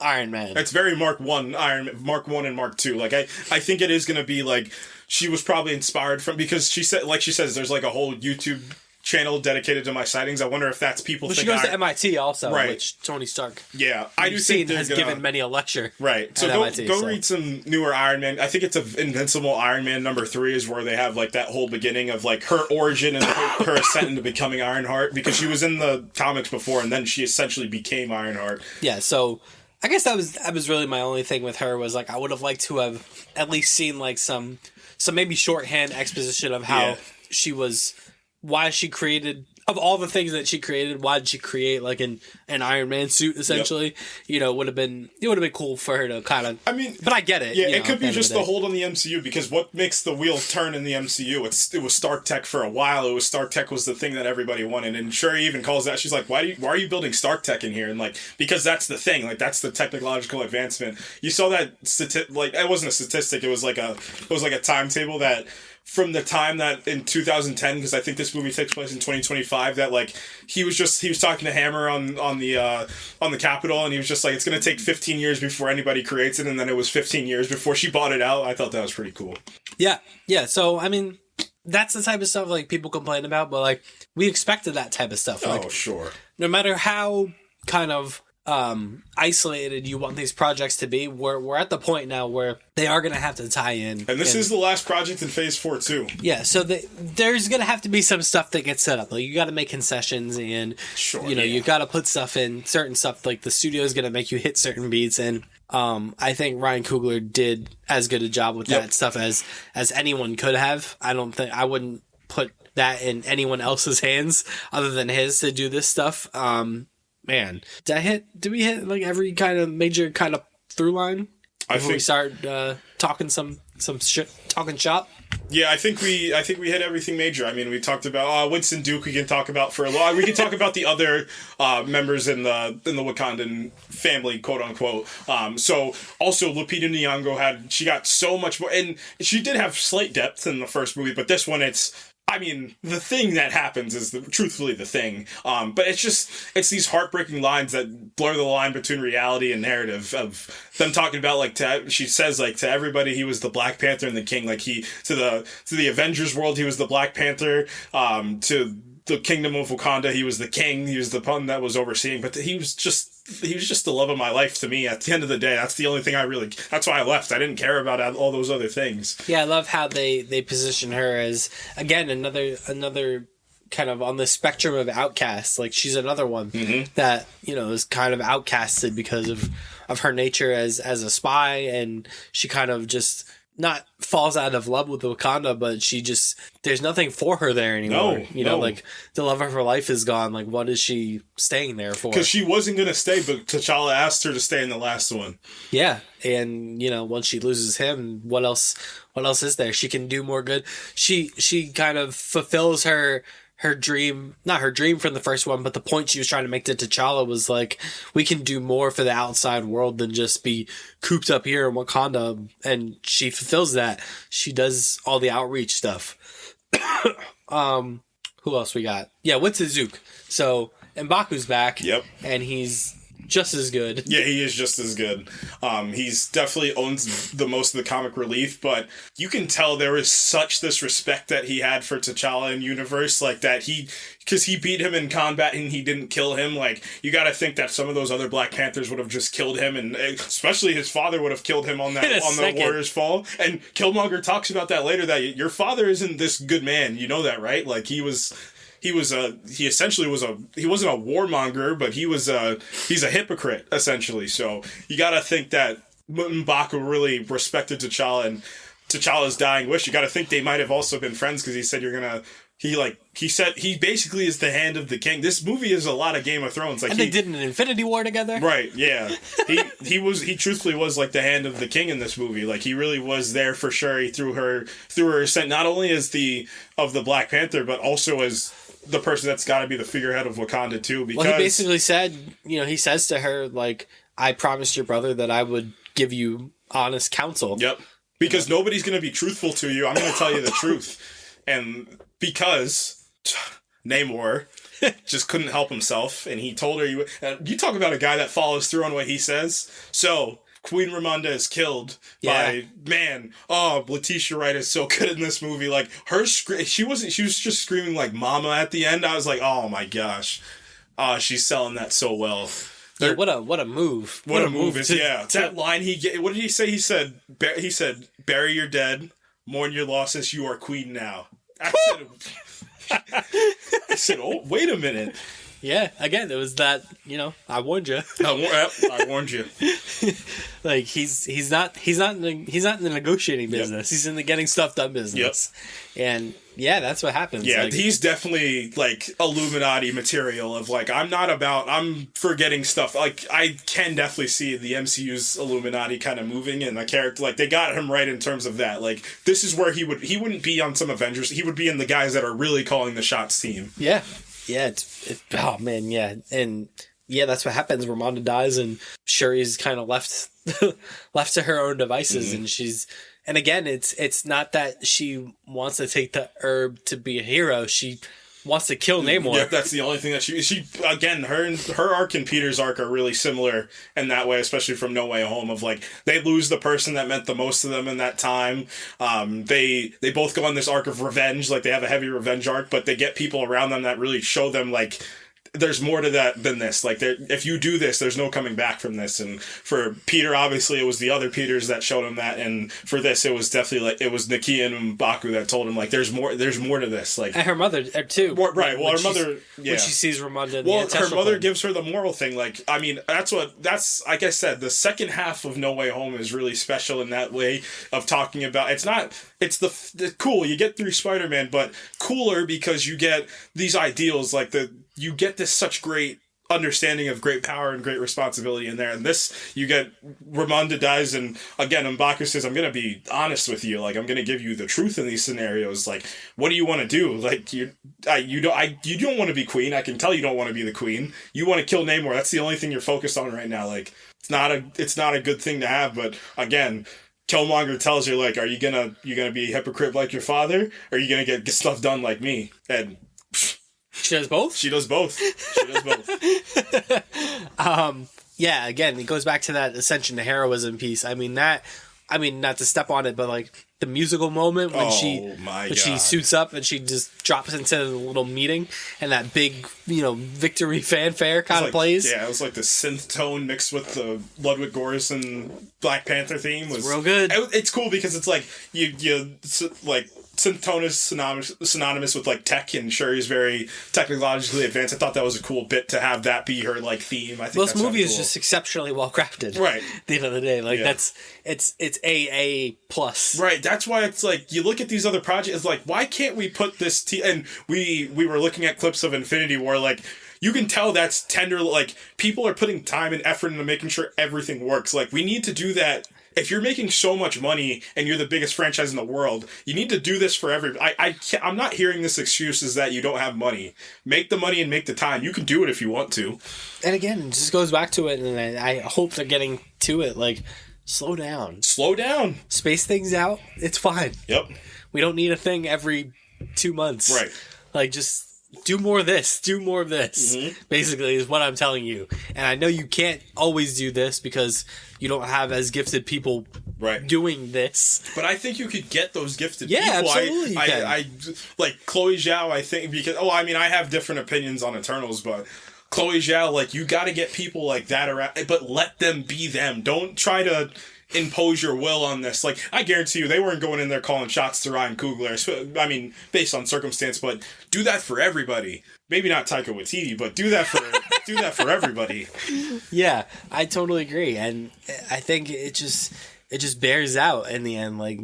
Iron Man. It's very Mark 1 and Mark 2. Like I think it is going to be like she was probably inspired from, because she says there's like a whole YouTube channel dedicated to my sightings. I wonder if that's people. Well, she goes to MIT also, right. Which Tony Stark. Yeah, I do think has given many a lecture. Right. So go read some newer Iron Man. I think it's Invincible Iron Man #3 is where they have like that whole beginning of like her origin and her ascent into becoming Ironheart, because she was in the comics before and then she essentially became Ironheart. Yeah. So I guess that was really my only thing with her, was like I would have liked to have at least seen like some maybe shorthand exposition of how she was. Why she created, of all the things that she created, why did she create like an Iron Man suit essentially? Yep. You know, it would have been cool for her to kind of. I mean, but I get it. Yeah, it could be just the hold on the MCU, because what makes the wheel turn in the MCU? It was Stark Tech for a while. It was Stark Tech was the thing that everybody wanted, and Shuri even calls that. She's like, why are you building Stark Tech in here? And like, because that's the thing. Like that's the technological advancement. You saw that like it wasn't a statistic. It was like a timetable that. From the time that in 2010, because I think this movie takes place in 2025, that like he was talking to Hammer on the Capitol, and he was just like, it's gonna take 15 years before anybody creates it, and then it was 15 years before she bought it out. I thought that was pretty cool. Yeah. So I mean, that's the type of stuff like people complain about, but like we expected that type of stuff. Like, sure. No matter how kind of isolated you want these projects to be, we're at the point now where they are going to have to tie in, and this is the last project in phase 4 too. Yeah, so there's going to have to be some stuff that gets set up. Like you got to make concessions, and you got to put stuff in, certain stuff, like the studio is going to make you hit certain beats, and I think Ryan Coogler did as good a job with that stuff as anyone could have. I wouldn't put that in anyone else's hands other than his to do this stuff. Man, did we hit like every kind of major kind of through line? I think we start talking some shit, talking shop. Yeah, I think we hit everything major. I mean, we talked about Winston Duke. We can talk about for a lot. We can talk about the other members in the Wakandan family, quote unquote. So also Lupita Nyong'o she got so much more, and she did have slight depth in the first movie, but this one I mean, the thing that happens is truthfully the thing. But it's these heartbreaking lines that blur the line between reality and narrative of them talking about, like, she says, like, to everybody, he was the Black Panther and the king. Like, to the Avengers world, he was the Black Panther. To the kingdom of Wakanda, he was the king. He was the one that was overseeing, but he was just the love of my life to me. At the end of the day, that's the only thing that's why I left. I didn't care about all those other things. Yeah, I love how they position her as, again, another kind of on the spectrum of outcasts. Like, she's another one that, is kind of outcasted because of her nature as a spy, and she kind of just not falls out of love with Wakanda, but there's nothing for her there anymore. No. Like, the love of her life is gone. Like, what is she staying there for? Because she wasn't going to stay, but T'Challa asked her to stay in the last one. Yeah, and, once she loses him, what else is there? She can do more good. She kind of fulfills her dream, not her dream from the first one, but the point she was trying to make to T'Challa was like, we can do more for the outside world than just be cooped up here in Wakanda, and she fulfills that. She does all the outreach stuff. Who else we got? Yeah, Winston Duke. So M'Baku's back. Yep. And he's just as good. Yeah, he is just as good. He's definitely owns the most of the comic relief, but you can tell there is such this respect that he had for T'Challa in universe, like that because he beat him in combat and he didn't kill him. Like, you got to think that some of those other Black Panthers would have just killed him, and especially his father would have killed him on the Warriors Fall. And Killmonger talks about that later, that your father isn't this good man. You know that, right? Like, he wasn't a warmonger, but he's a hypocrite, essentially. So you got to think that M'Baku really respected T'Challa and T'Challa's dying wish. You got to think they might have also been friends, because he said he said he basically is the hand of the king. This movie is a lot of Game of Thrones. Like, and they did an Infinity War together. Right, yeah. He truthfully was like the hand of the king in this movie. Like, he really was there for sure. He threw her ascent, not only as the Black Panther, but also as the person that's got to be the figurehead of Wakanda too. Because he basically said, he says to her, like, I promised your brother that I would give you honest counsel. Yep. Because nobody's going to be truthful to you. I'm going to tell you the truth. And because Namor just couldn't help himself, and he told her, you talk about a guy that follows through on what he says. So Queen Ramonda is killed by, Letitia Wright is so good in this movie. Like, her she was just screaming like mama at the end. I was like, oh my gosh. She's selling that so well. Yeah, what a move. What a move. That line what did he say? He said, bury your dead, mourn your losses, you are queen now. I said, oh, wait a minute. Yeah, again, it was that, I warned you. I warned you. Like, he's not in the negotiating business. Yep. He's in the getting stuff done business. Yep. And yeah, that's what happens. Yeah, like, he's definitely like Illuminati material of like, I'm forgetting stuff. Like, I can definitely see the MCU's Illuminati kind of moving, and the character, like, they got him right in terms of that. Like, this is where he wouldn't be on some Avengers. He would be in the guys that are really calling the shots team. Yeah. Yeah, oh man, yeah. And yeah, that's what happens. Ramonda dies, and Shuri's kind of left to her own devices, and again, it's not that she wants to take the herb to be a hero. She wants to kill Namor. Yeah, that's the only thing that she again, her arc and Peter's arc are really similar in that way, especially from No Way Home, of like, they lose the person that meant the most to them in that time. They both go on this arc of revenge, like they have a heavy revenge arc, but they get people around them that really show them like, there's more to that than this. Like, if you do this, there's no coming back from this. And for Peter, obviously, it was the other Peters that showed him that. And for this, it was definitely like, it was Nakia and M'Baku that told him, like, there's more to this. Like, and her mother too. Right. Well, her mother, yeah. When she sees Ramonda. Well, her mother gives her the moral thing. Like, I mean, that's like I said, the second half of No Way Home is really special in that way of talking about. It's the cool. You get through Spider-Man, but cooler because you get these ideals, like you get this such great understanding of great power and great responsibility in there. And this, you get Ramonda dies, and again, M'Baku says, I'm going to be honest with you. Like, I'm going to give you the truth in these scenarios. Like, what do you want to do? Like, you don't want to be queen. I can tell you don't want to be the queen. You want to kill Namor. That's the only thing you're focused on right now. Like, it's not a good thing to have. But again, Killmonger tells her, like, are you gonna be a hypocrite like your father? Or are you gonna get stuff done like me? And she does both? She does both. Yeah, again, it goes back to that ascension to heroism piece. I mean, not to step on it, but like the musical moment when she suits up and she just drops into the little meeting and that big, victory fanfare kind of plays. Yeah, it was like the synth tone mixed with the Ludwig Göransson Black Panther theme was real good. It's cool because it's like you like synth tone is synonymous with like tech, and Shuri's very technologically advanced. I thought that was a cool bit to have that be her like theme. I think this movie is just exceptionally well crafted. Right. At the end of the day, like it's AA plus. Right. That's why it's like you look at these other projects. It's like, why can't we put this? And we were looking at clips of Infinity War. Like, you can tell that's tender. Like, people are putting time and effort into making sure everything works. Like, we need to do that. If you're making so much money and you're the biggest franchise in the world, you need to do this for I'm not hearing this excuse is that you don't have money. Make the money and make the time. You can do it if you want to. And again, it just goes back to it, and I hope they're getting to it. Like, slow down. Slow down. Space things out. It's fine. Yep. We don't need a thing every 2 months. Right. Like, just do more of this. Do more of this. Mm-hmm. Basically, is what I'm telling you. And I know you can't always do this because you don't have as gifted people doing this. But I think you could get those gifted people. Absolutely. I like Chloe Zhao, I think, because I have different opinions on Eternals, but Chloe Zhao, like, you got to get people like that around, but let them be them. Don't try to impose your will on this. Like, I guarantee you, they weren't going in there calling shots to Ryan Coogler. I mean, based on circumstance, but do that for everybody. Maybe not Taika Waititi, but do that for everybody. Yeah, I totally agree, and I think it just bears out in the end. Like,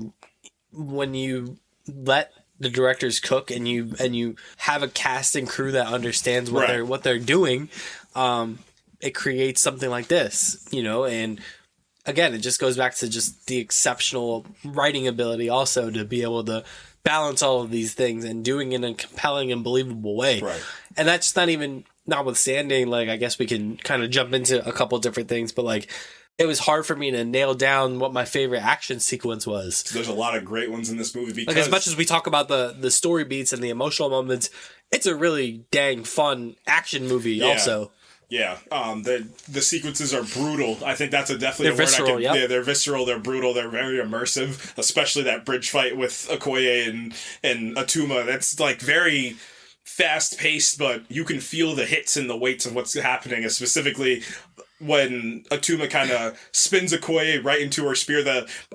when you let the directors cook and you have a cast and crew that understands what they're doing, it creates something like this, and again, it just goes back to just the exceptional writing ability also to be able to balance all of these things and doing it in a compelling and believable way. Right. And that's notwithstanding, like, I guess we can kind of jump into a couple different things, but like, it was hard for me to nail down what my favorite action sequence was. There's a lot of great ones in this movie because, like, as much as we talk about the story beats and the emotional moments, it's a really dang fun action movie also. Yeah, the sequences are brutal. I think that's definitely a word visceral, I can. Yeah, they're visceral. They're brutal. They're very immersive. Especially that bridge fight with Okoye and Atuma. That's like very fast paced, but you can feel the hits and the weights of what's happening. And specifically when Atuma kind of spins Okoye right into her spear.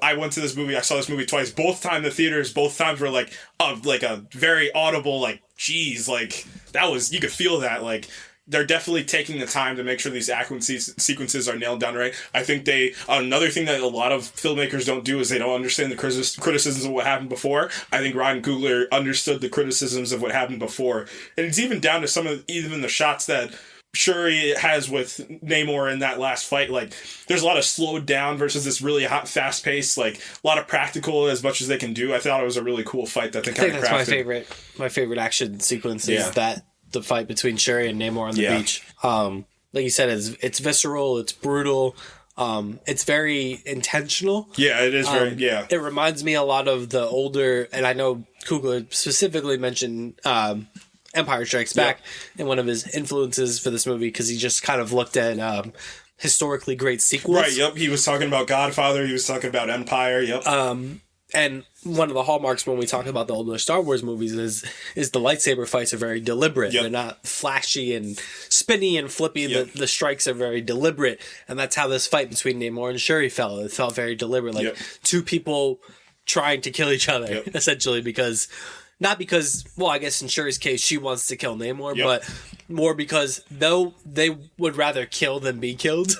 I went to this movie. I saw this movie twice. Both times the theaters. Both times were like a very audible like, geez, like that was, you could feel that like. They're definitely taking the time to make sure these action sequences are nailed down right. I think another thing that a lot of filmmakers don't do is they don't understand the criticisms of what happened before. I think Ryan Coogler understood the criticisms of what happened before. And it's even down to even the shots that Shuri has with Namor in that last fight. Like, there's a lot of slowed down versus this really hot, fast pace, like a lot of practical as much as they can do. I thought it was a really cool fight that they kind of crafted. I think that's my favorite action sequence is the fight between Shuri and Namor on the beach. Like you said, it's visceral, it's brutal, it's very intentional. Yeah, it is very, It reminds me a lot of the older, and I know Coogler specifically mentioned Empire Strikes Back in one of his influences for this movie, because he just kind of looked at historically great sequels. Right, yep. He was talking about Godfather, he was talking about Empire, yep. And one of the hallmarks when we talk about the older Star Wars movies is the lightsaber fights are very deliberate. Yep. They're not flashy and spinny and flippy. Yep. The strikes are very deliberate. And that's how this fight between Namor and Shuri felt. It felt very deliberate. Like two people trying to kill each other, essentially, because... Not because, well, I guess in Shuri's case, she wants to kill Namor, but more because though they would rather kill than be killed.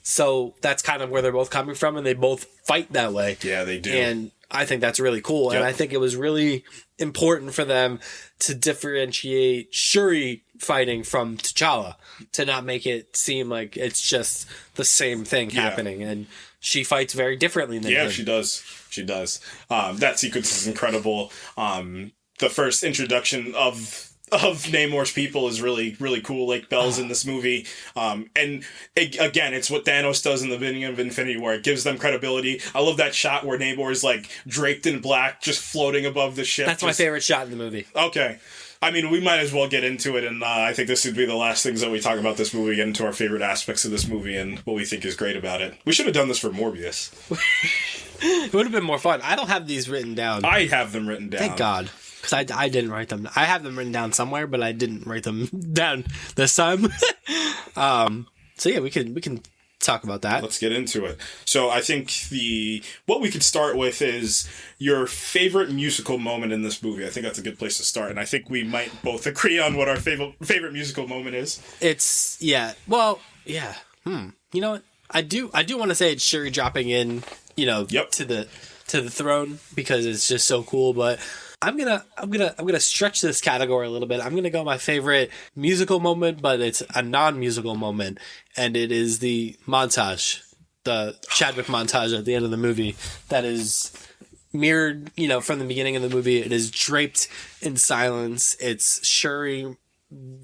So that's kind of where they're both coming from, and they both fight that way. Yeah, they do. And I think that's really cool. And I think it was really important for them to differentiate Shuri fighting from T'Challa to not make it seem like it's just the same thing happening. And she fights very differently than him. She does. She does. That sequence is incredible. The first introduction of Namor's people is really, really cool. Like Belle's in this movie. Again, it's what Thanos does in the beginning of Infinity War. It gives them credibility. I love that shot where Namor is like draped in black, just floating above the ship. That's my favorite shot in the movie. Okay. I mean, we might as well get into it, and I think this would be the last things that we talk about this movie, get into our favorite aspects of this movie and what we think is great about it. We should have done this for Morbius. It would have been more fun. I don't have these written down. I have them written down. Thank God. Because I didn't write them. I have them written down somewhere, but I didn't write them down this time. So yeah, we can talk about that. Let's get into it. So I think what we could start with is your favorite musical moment in this movie. I think that's a good place to start, and I think we might both agree on what our favorite musical moment is. It's You know what? I do want to say it's Shuri dropping in, to the throne, because it's just so cool, but I'm gonna stretch this category a little bit. I'm gonna go my favorite musical moment, but it's a non-musical moment, and it is the montage, the Chadwick montage at the end of the movie that is mirrored, from the beginning of the movie. It is draped in silence. It's Shuri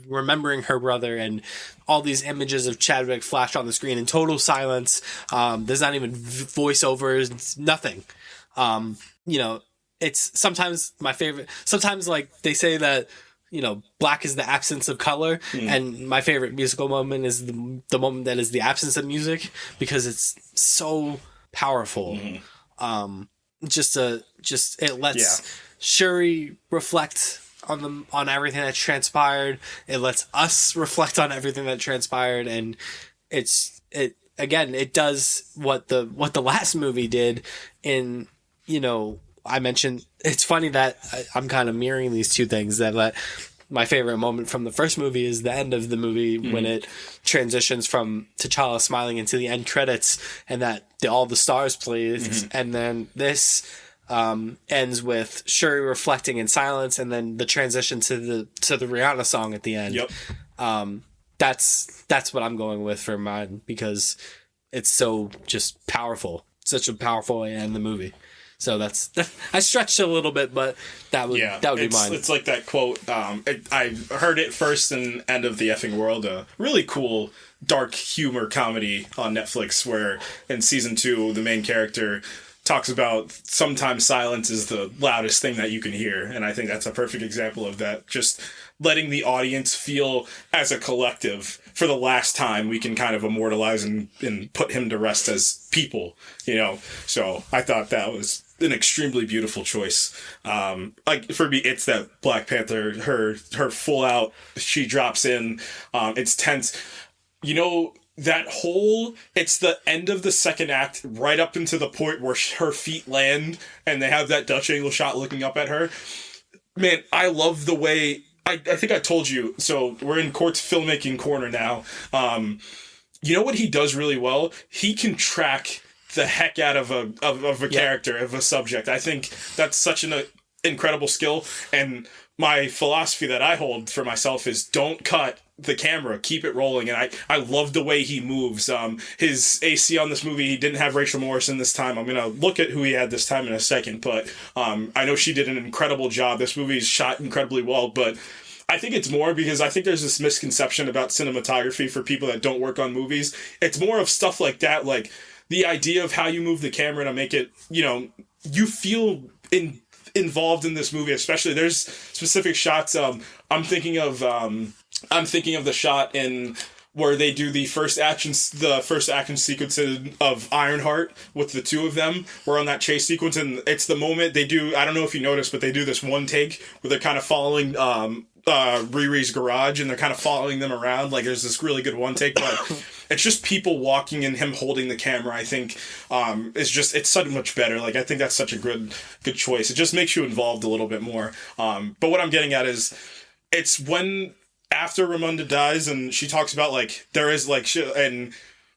remembering her brother, and all these images of Chadwick flash on the screen in total silence. There's not even voiceovers, nothing. It's sometimes my favorite. Sometimes, like, they say that, black is the absence of color. And my favorite musical moment is the moment that is the absence of music, because it's so powerful. It lets Shuri reflect on everything that transpired. It lets us reflect on everything that transpired. And it does what the last movie did in, I mentioned, it's funny that I'm kind of mirroring these two things, that my favorite moment from the first movie is the end of the movie when it transitions from T'Challa smiling into the end credits, and that all the stars play, and then this ends with Shuri reflecting in silence, and then the transition to the Rihanna song at the end. That's what I'm going with for mine, because it's so just powerful, such a powerful way to end the movie. So I stretched it a little bit, but that would be mine. It's like that quote. I heard it first in End of the Effing World, a really cool dark humor comedy on Netflix, where in season 2 the main character talks about sometimes silence is the loudest thing that you can hear, and I think that's a perfect example of that. Just letting the audience feel as a collective for the last time we can kind of immortalize and put him to rest as people, So I thought that was an extremely beautiful choice. Like for me, it's that Black Panther, her full out, she drops in, it's tense. It's the end of the second act, right up into the point where her feet land and they have that Dutch angle shot looking up at her. Man, I love the way, I think I told you, so we're in Court's filmmaking corner now. You know what he does really well? He can track the heck out of a character, of a subject. I think that's such an incredible skill, and my philosophy that I hold for myself is don't cut the camera, keep it rolling. And I love the way he moves. His AC on this movie, he didn't have Rachel Morrison this time. I'm gonna look at who he had this time in a second, but I know she did an incredible job. This movie's shot incredibly well, but I think it's more because I think there's this misconception about cinematography for people that don't work on movies. It's more of stuff like that, like the idea of how you move the camera to make it, you feel involved in this movie. Especially there's specific shots. I'm thinking of the shot in where they do the first action sequence of Ironheart with the two of them. We're on that chase sequence, and it's the moment they do. I don't know if you noticed, but they do this one take where they're kind of following Riri's garage, and they're kind of following them around. Like there's this really good one take, but it's just people walking and him holding the camera. I think it's so much better. Like I think that's such a good choice. It just makes you involved a little bit more. But what I'm getting at is it's when after Ramonda dies and she talks about like there is like and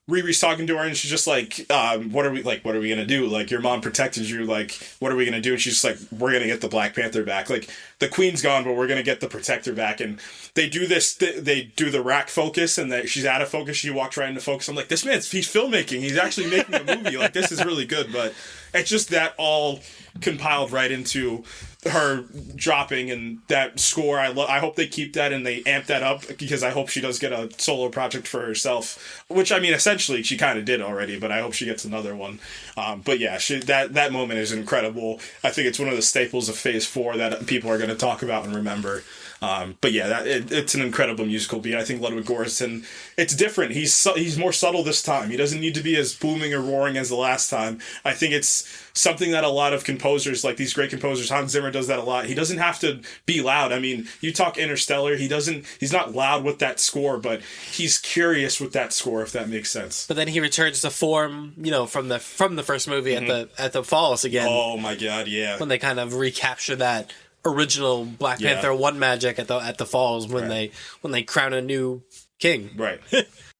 Riri's talking to her, and she's just like, what are we gonna do? Like, your mom protected you, like, what are we gonna do? And she's just like, we're gonna get the Black Panther back. Like, the Queen's gone, but we're gonna get the Protector back. And they do this, they do the rack focus, and she's out of focus, she walks right into focus. I'm like, he's filmmaking, he's actually making a movie. Like, this is really good. But it's just that all compiled right into her dropping, and that score, I hope they keep that and they amp that up, because I hope she does get a solo project for herself, which, I mean, essentially she kind of did already, but I hope she gets another one. But yeah, that moment is incredible. I think it's one of the staples of Phase 4 that people are going to talk about and remember. But yeah, it's an incredible musical beat. I think Ludwig Göransson, it's different. He's more subtle this time. He doesn't need to be as booming or roaring as the last time. I think it's something that a lot of composers, like these great composers, Hans Zimmer does that a lot. He doesn't have to be loud. I mean, you talk Interstellar, he's not loud with that score, but he's curious with that score, if that makes sense. But then he returns to form, from the first movie at the Falls again. Oh my god, yeah. When they kind of recapture that original Black Panther 1 magic at the Falls when they crown a new king. Right.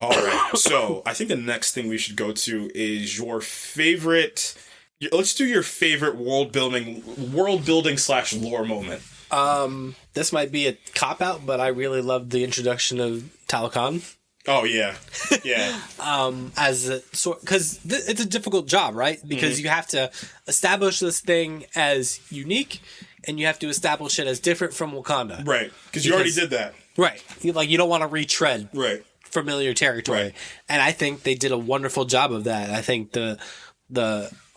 All right. So I think the next thing we should go to is your favorite. Let's do your favorite world building / lore moment. This might be a cop out, but I really loved the introduction of Talokan. Oh yeah, yeah. Because it's a difficult job, right? Because you have to establish this thing as unique, and you have to establish it as different from Wakanda. Right, because you already did that. Right, you don't want to retread familiar territory, right. And I think they did a wonderful job of that. I think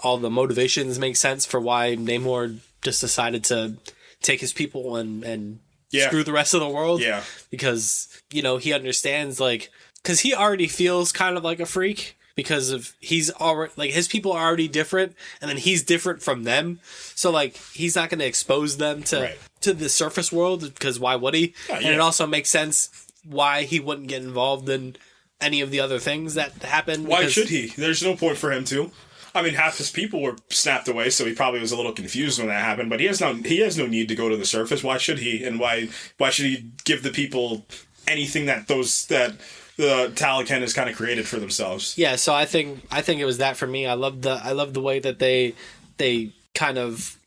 all the motivations make sense for why Namor just decided to take his people and screw the rest of the world. Yeah, because he understands, because he already feels kind of like a freak. Because of he's already his people are already different, and then he's different from them. So he's not going to expose them to the surface world, because why would he? And it also makes sense why he wouldn't get involved in any of the other things that happen. Why should he? There's no point for him to. I mean, half his people were snapped away, so he probably was a little confused when that happened. But he has no need to go to the surface. Why should he? And why should he give the people anything that the Talokan has kind of created for themselves? Yeah, so I think it was that for me. I love the way that they kind of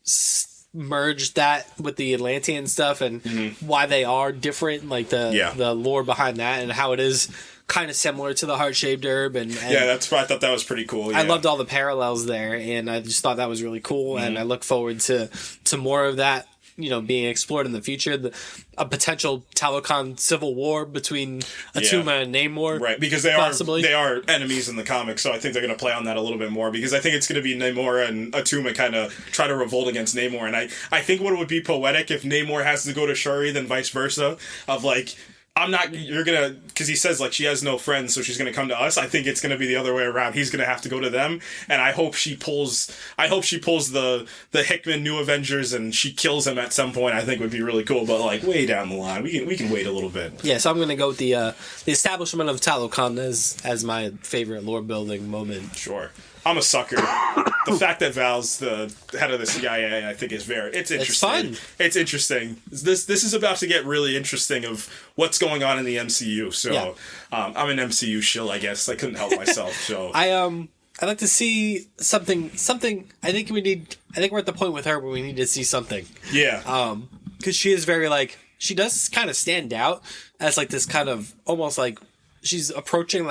merged that with the Atlantean stuff, and why they are different, the lore behind that, and how it is kind of similar to the heart-shaped herb. And I thought that was pretty cool. Yeah. I loved all the parallels there, and I just thought that was really cool, and I look forward to more of that being explored in the future. A potential Talokan civil war between Attuma and Namor. Right, because they are enemies in the comics, so I think they're going to play on that a little bit more, because I think it's going to be Namor and Attuma kind of try to revolt against Namor. And I think what would be poetic if Namor has to go to Shuri, then vice versa, of because he says she has no friends, so she's going to come to us. I think it's going to be the other way around. He's going to have to go to them, and I hope she pulls the Hickman New Avengers and she kills him at some point. I think would be really cool, but way down the line, we can wait a little bit. Yeah, so I'm going to go with the establishment of Talokan as my favorite lore building moment. Sure. I'm a sucker. The fact that Val's the head of the CIA, I think, is it's interesting. It's fun. It's interesting. This is about to get really interesting of what's going on in the MCU. So I'm an MCU shill, I guess. I couldn't help myself. So I'd like to see something. I think we're at the point with her where we need to see something. Yeah. Because she is very she does kind of stand out as this kind of almost she's approaching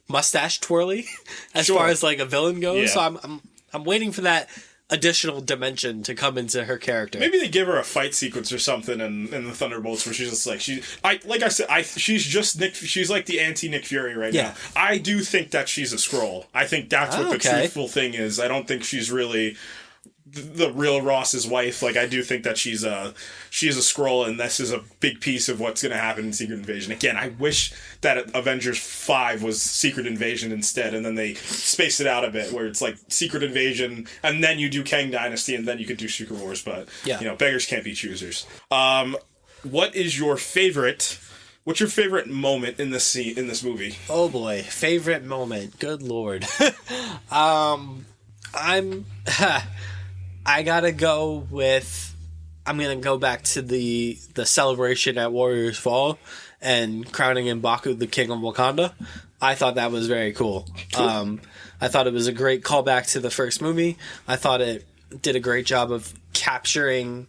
mustache twirly as far as a villain goes. Yeah. So I'm waiting for that additional dimension to come into her character. Maybe they give her a fight sequence or something in the Thunderbolts where she's just she's just she's like the anti Nick Fury right now. I do think that she's a Skrull. I think that's what the truthful thing is. I don't think she's really the real Ross's wife. I do think that she is a Skrull, and this is a big piece of what's going to happen in Secret Invasion. Again, I wish that Avengers 5 was Secret Invasion instead, and then they spaced it out a bit, where it's Secret Invasion, and then you do Kang Dynasty, and then you could do Secret Wars, but, beggars can't be choosers. What's your favorite moment in this movie? Oh boy, favorite moment. Good lord. I gotta go with. I'm gonna go back to the celebration at Warriors Fall and crowning M'Baku the king of Wakanda. I thought that was very cool. I thought it was a great callback to the first movie. I thought it did a great job of capturing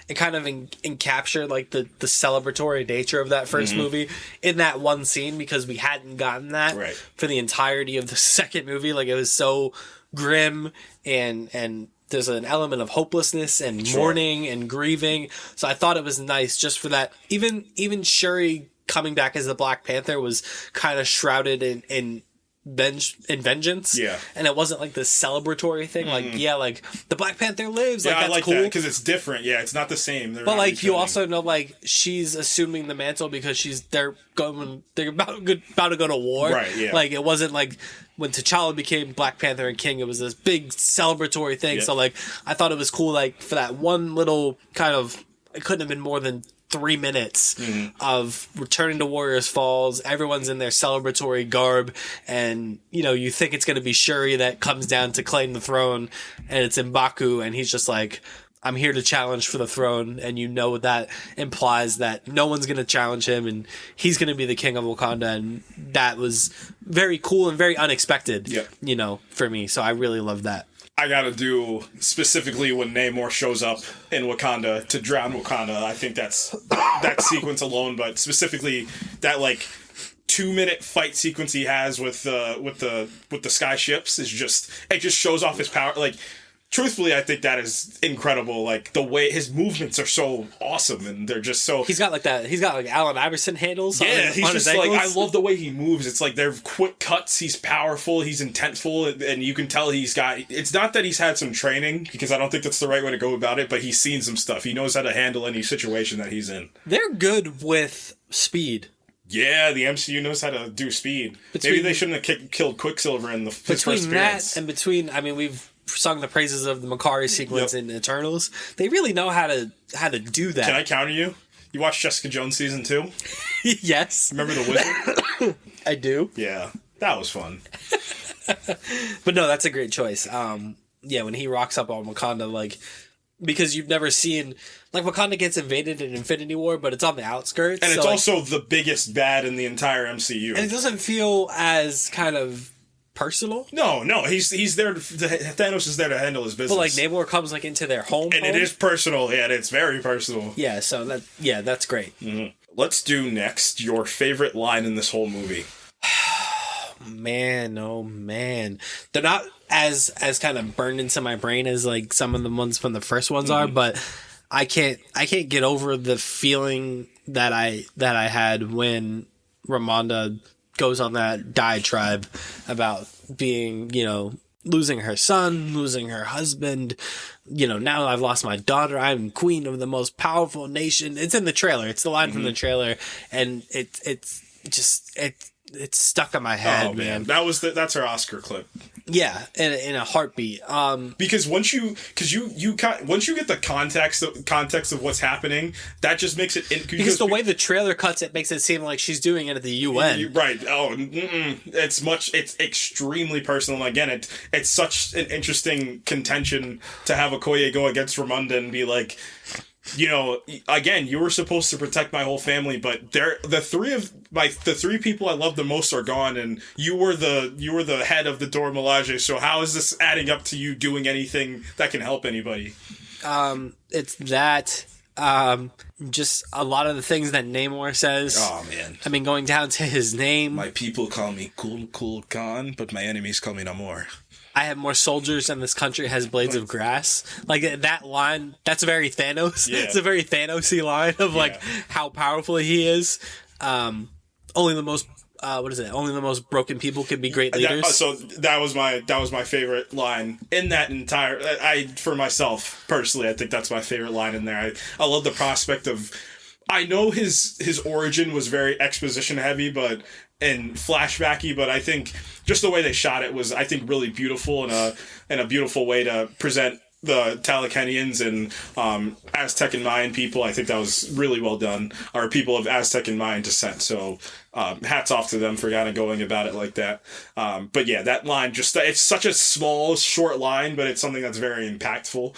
it kind of captured like the celebratory nature of that first movie in that one scene, because we hadn't gotten that for the entirety of the second movie. Like, it was so grim, and there's an element of hopelessness and mourning and grieving. So I thought it was nice just for that. Even Shuri coming back as the Black Panther was kind of shrouded in vengeance. Yeah. And it wasn't like this celebratory thing. Like, like the Black Panther lives. Yeah, like, that's I like cool. that because it's different. Yeah, it's not the same. But like, you also know, like, she's assuming the mantle because they're about to go to war. Right. Yeah. Like, it wasn't like when T'Challa became Black Panther and King, it was this big celebratory thing. Yeah. So like, I thought it was cool. Like, for that one little kind of, it couldn't have been more than 3 minutes of returning to Warriors Falls. Everyone's in their celebratory garb, and you think it's going to be Shuri that comes down to claim the throne, and it's M'Baku, and he's just like, I'm here to challenge for the throne, and that implies that no one's going to challenge him, and he's going to be the king of Wakanda, and that was very cool and very unexpected, for me. So I really loved that. I gotta do specifically when Namor shows up in Wakanda to drown Wakanda. I think that's that sequence alone, but specifically that like 2-minute fight sequence he has with the sky ships is just shows off his power. Like, truthfully, I think that is incredible. Like, the way his movements are so awesome, and they're just so... He's got like Allen Iverson handles. Yeah, he's just like, I love the way he moves. It's like they're quick cuts. He's powerful. He's intentful, and you can tell he's got... It's not that he's had some training, because I don't think that's the right way to go about it, but he's seen some stuff. He knows how to handle any situation that he's in. They're good with speed. Yeah, the MCU knows how to do speed. Maybe they shouldn't have killed Quicksilver in his first appearance. Between that and we've sung the praises of the Makari sequence in Eternals. They really know how to do that. Can I counter you? You watched Jessica Jones season 2? Yes. Remember the wizard? I do. Yeah, that was fun. But no, that's a great choice. When he rocks up on Wakanda, like, because you've never seen, like, Wakanda gets invaded in Infinity War, but it's on the outskirts, and it's also the biggest bad in the entire MCU, and it doesn't feel as kind of personal. No, he's there. Thanos is there to handle his business. But like, Namor comes like into their home, and it is personal. Yeah, it's very personal. Yeah, so that's great. Mm-hmm. Let's do next your favorite line in this whole movie. Man, oh man, they're not as kind of burned into my brain as like some of the ones from the first ones are, but I can't get over the feeling that I had when Ramonda goes on that diatribe about being, losing her son, losing her husband. Now I've lost my daughter. I'm queen of the most powerful nation. It's in the trailer. It's the line from the trailer, and it's stuck in my head, man. That's her Oscar clip. Yeah, in a heartbeat. Because once you get the context of what's happening, that just makes it... Because the way the trailer cuts it makes it seem like she's doing it at the UN. Right. Oh, it's extremely personal. And again, it's such an interesting contention to have Okoye go against Ramonda and be like... again, you were supposed to protect my whole family, but the three people I love the most are gone, and you were the head of the Dora Milaje. So how is this adding up to you doing anything that can help anybody? It's that. Just a lot of the things that Namor says. Oh man! I mean, going down to his name. My people call me Cool Khan, but my enemies call me Namor. I have more soldiers than this country has blades of grass. Like, that line, that's very Thanos. Yeah. It's a very Thanos-y line of, like, how powerful he is. Only the most, only the most broken people can be great leaders. So that was my favorite line in that entire, for myself, personally, I think that's my favorite line in there. I love the prospect of, I know his origin was very exposition heavy, and flashbacky, but I think just the way they shot it was, I think, really beautiful and a beautiful way to present Talakanians and Aztec and Mayan people. I think that was really well done. Or people of Aztec and Mayan descent. So hats off to them for kind of going about it like that. But yeah, that line it's such a small, short line, but it's something that's very impactful.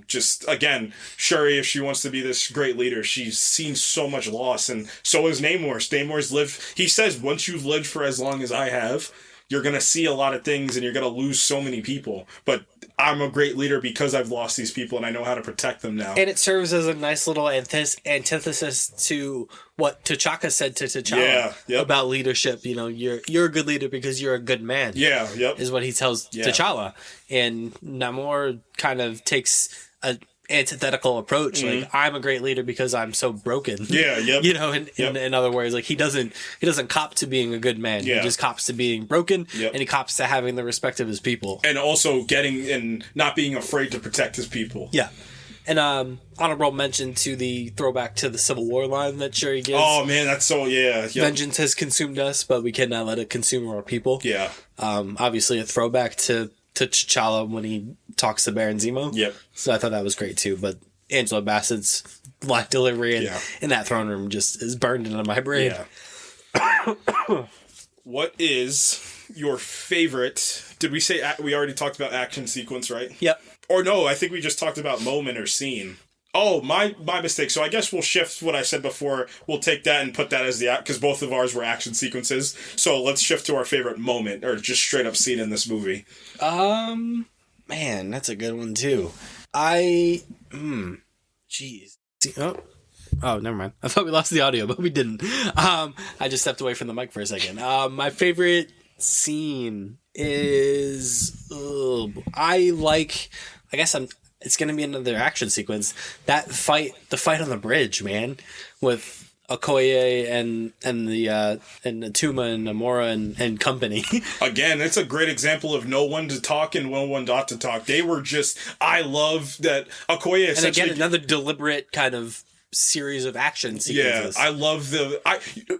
Just again, Shuri, if she wants to be this great leader, she's seen so much loss, and so has Namor. Namor's lived. He says, once you've lived for as long as I have, you're going to see a lot of things and you're going to lose so many people. But I'm a great leader because I've lost these people and I know how to protect them now. And it serves as a nice little antithesis to what T'Chaka said to T'Challa about leadership. You know, you're a good leader because you're a good man. Yeah, yep. Is what he tells T'Challa. And Namor kind of takes a antithetical approach. Like, I'm a great leader because I'm so broken. Yeah, yep. You know, in other words, like he doesn't cop to being a good man. Yeah. He just cops to being broken, and he cops to having the respect of his people. And also getting and not being afraid to protect his people. Yeah. And honorable mention to the throwback to the Civil War line that Shuri gives. Oh man, that's so Yep. Vengeance has consumed us, but we cannot let it consume our people. Yeah. Obviously a throwback to T'Challa when he talks to Baron Zemo. Yep. So I thought that was great too. But Angela Bassett's line delivery in that throne room just is burned into my brain. Yeah. What is your favorite? Did we say we already talked about action sequence, right? Yep. Or no, I think we just talked about moment or scene. Oh, my mistake. So I guess we'll shift what I said before. We'll take that and put that as because both of ours were action sequences. So let's shift to our favorite moment or just straight up scene in this movie. Man, that's a good one too. Jeez. Oh, never mind. I thought we lost the audio, but we didn't. I just stepped away from the mic for a second. My favorite scene is it's going to be another action sequence. The fight on the bridge, man, with Okoye and Natuma and Namora and company. Again, it's a great example of no one to talk and no one not to talk. They were just, I love that Okoye essentially... And again, another deliberate kind of series of action sequences. Yeah, I love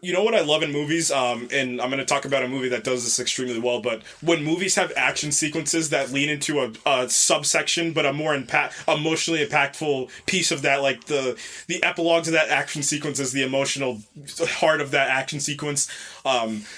you know what I love in movies, and I'm going to talk about a movie that does this extremely well, but when movies have action sequences that lean into a subsection, but a more emotionally impactful piece of that, like the epilogue to that action sequence is the emotional heart of that action sequence.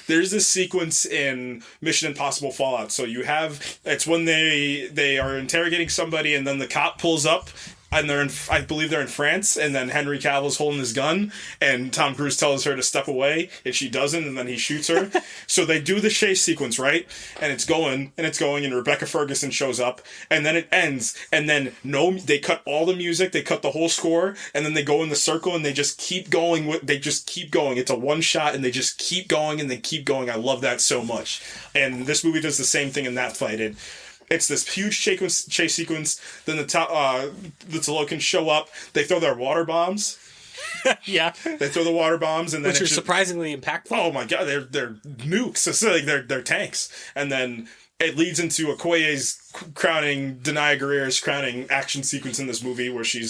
There's this sequence in Mission Impossible Fallout. So it's when they are interrogating somebody and then the cop pulls up and I believe they're in France, and then Henry Cavill's holding his gun, and Tom Cruise tells her to step away, and she doesn't, and then he shoots her. So they do the chase sequence, right? And it's going, and Rebecca Ferguson shows up, and then it ends, and then they cut all the music, they cut the whole score, and then they go in the circle, and they just keep going. It's a one shot, and they just keep going, and they keep going. I love that so much. And this movie does the same thing in that fight. It's this huge chase sequence. Then the Talokans show up. They throw their water bombs. Yeah, they throw the water bombs, and then which are surprisingly impactful. Oh my god, they're nukes. It's like they're tanks. And then it leads into Okoye's Denai Guerrera's crowning action sequence in this movie, where she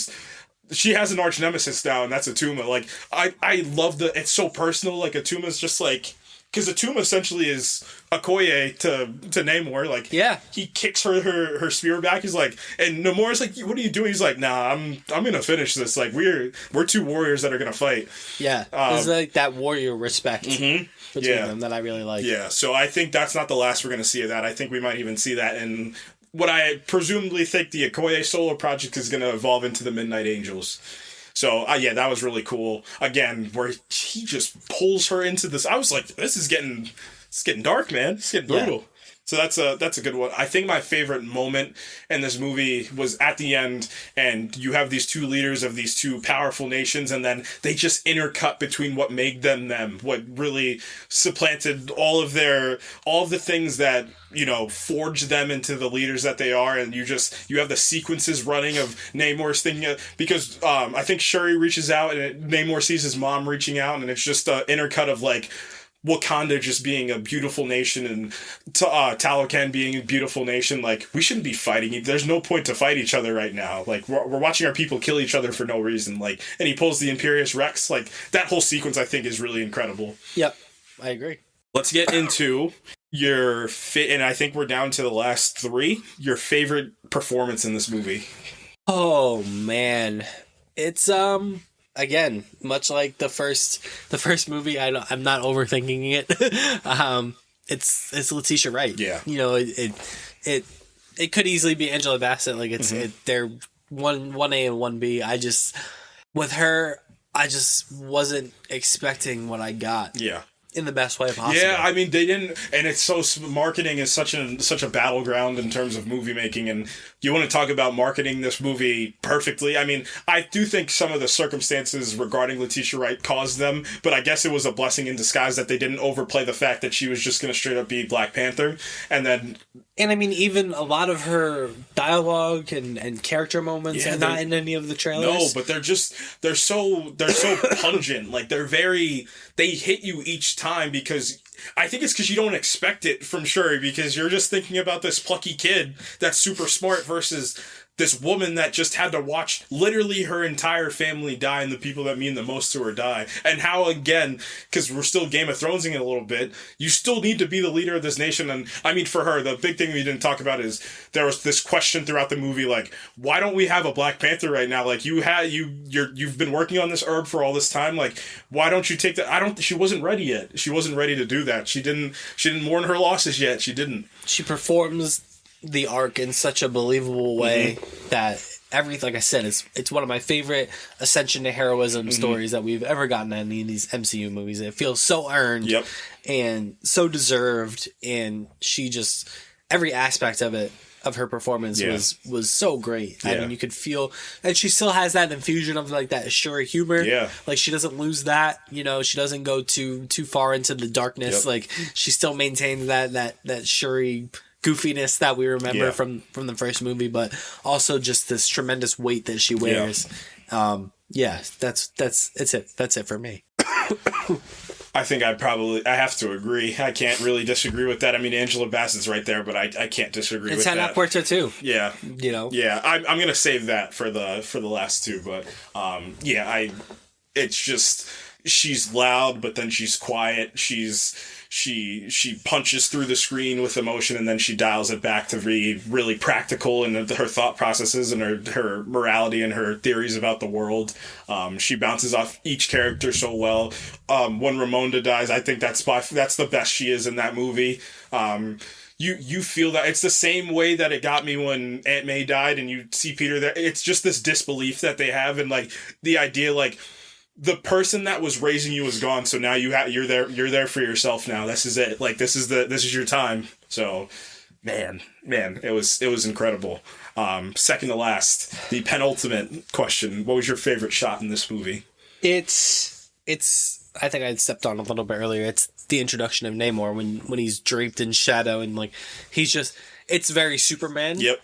has an arch nemesis now, and that's Atuma. Like I love it's so personal. Like Atuma's just like. Because Atuma essentially is Okoye to Namor. Like, he kicks her spear back. He's like, and Namor's like, what are you doing? He's like, nah, I'm gonna finish this. Like, we're two warriors that are gonna fight. Yeah, there's like that warrior respect between them that I really like. Yeah, so I think that's not the last we're gonna see of that. I think we might even see that in what I presumably think the Okoye solo project is gonna evolve into the Midnight Angels. So, that was really cool. Again, where he just pulls her into this. I was like, this is getting dark, man. It's getting brutal. Yeah. So that's a good one. I think my favorite moment in this movie was at the end, and you have these two leaders of these two powerful nations, and then they just intercut between what made them, what really supplanted all of the things that, forged them into the leaders that they are, and you have the sequences running of Namor's thing, because I think Shuri reaches out, and Namor sees his mom reaching out, and it's just an intercut of like Wakanda just being a beautiful nation and Talokan being a beautiful nation. Like, we shouldn't be fighting. There's no point to fight each other right now. Like, we're watching our people kill each other for no reason. Like, and he pulls the Imperious Rex. Like, that whole sequence I think is really incredible. Yep, I agree. Let's get into And I think we're down to the last three. Your favorite performance in this movie? Oh man, it's again much like the first movie. I'm not overthinking it. It's Letitia Wright. Yeah, you know it could easily be Angela Bassett. Like they're one A and one B. With her, I just wasn't expecting what I got. Yeah. In the best way possible. Yeah, I mean they didn't, and it's so marketing is such a battleground in terms of movie making, and you want to talk about marketing this movie perfectly. I mean, I do think some of the circumstances regarding Letitia Wright caused them, but I guess it was a blessing in disguise that they didn't overplay the fact that she was just going to straight up be Black Panther, and I mean, even a lot of her dialogue and character moments are not in any of the trailers. No, but they're so pungent. Like they hit you each time, because I think it's because you don't expect it from Shuri, because you're just thinking about this plucky kid that's super smart versus this woman that just had to watch literally her entire family die and the people that mean the most to her die. And how, again, because we're still Game of Thronesing it a little bit, you still need to be the leader of this nation. And I mean, for her, the big thing we didn't talk about is there was this question throughout the movie, like, why don't we have a Black Panther right now? Like, you've been working on this herb for all this time. Like, why don't you take that? She wasn't ready yet. She wasn't ready to do that. She didn't mourn her losses yet. She didn't. She performs the arc in such a believable way that like I said, it's one of my favorite ascension to heroism stories that we've ever gotten in any of these MCU movies. It feels so earned and so deserved, and she just every aspect of it, of her performance was so great. I mean, you could feel, and she still has that infusion of like that Shuri humor. Yeah, like she doesn't lose that. You know, she doesn't go too far into the darkness. Like she still maintains that Shuri goofiness that we remember from the first movie, but also just this tremendous weight that she wears. That's it for me. I think I have to agree. I can't really disagree with that. I mean, Angela Bassett's right there, but I can't disagree with that. And Tana Puerta too. Yeah. You know. Yeah, I'm gonna save that for the last two, but it's just, she's loud, but then she's quiet. She punches through the screen with emotion, and then she dials it back to be really practical in her thought processes and her morality and her theories about the world. She bounces off each character so well. When Ramonda dies, I think that's the best she is in that movie. You feel that it's the same way that it got me when Aunt May died and you see Peter there. It's just this disbelief that they have, and like the idea, like, the person that was raising you is gone, so now you're there for yourself now. This is it. Like, this is your time. So, man, it was incredible. Second to last, the penultimate question: what was your favorite shot in this movie? It's. I think I stepped on a little bit earlier. It's the introduction of Namor when he's draped in shadow and like he's just. It's very Superman. Yep.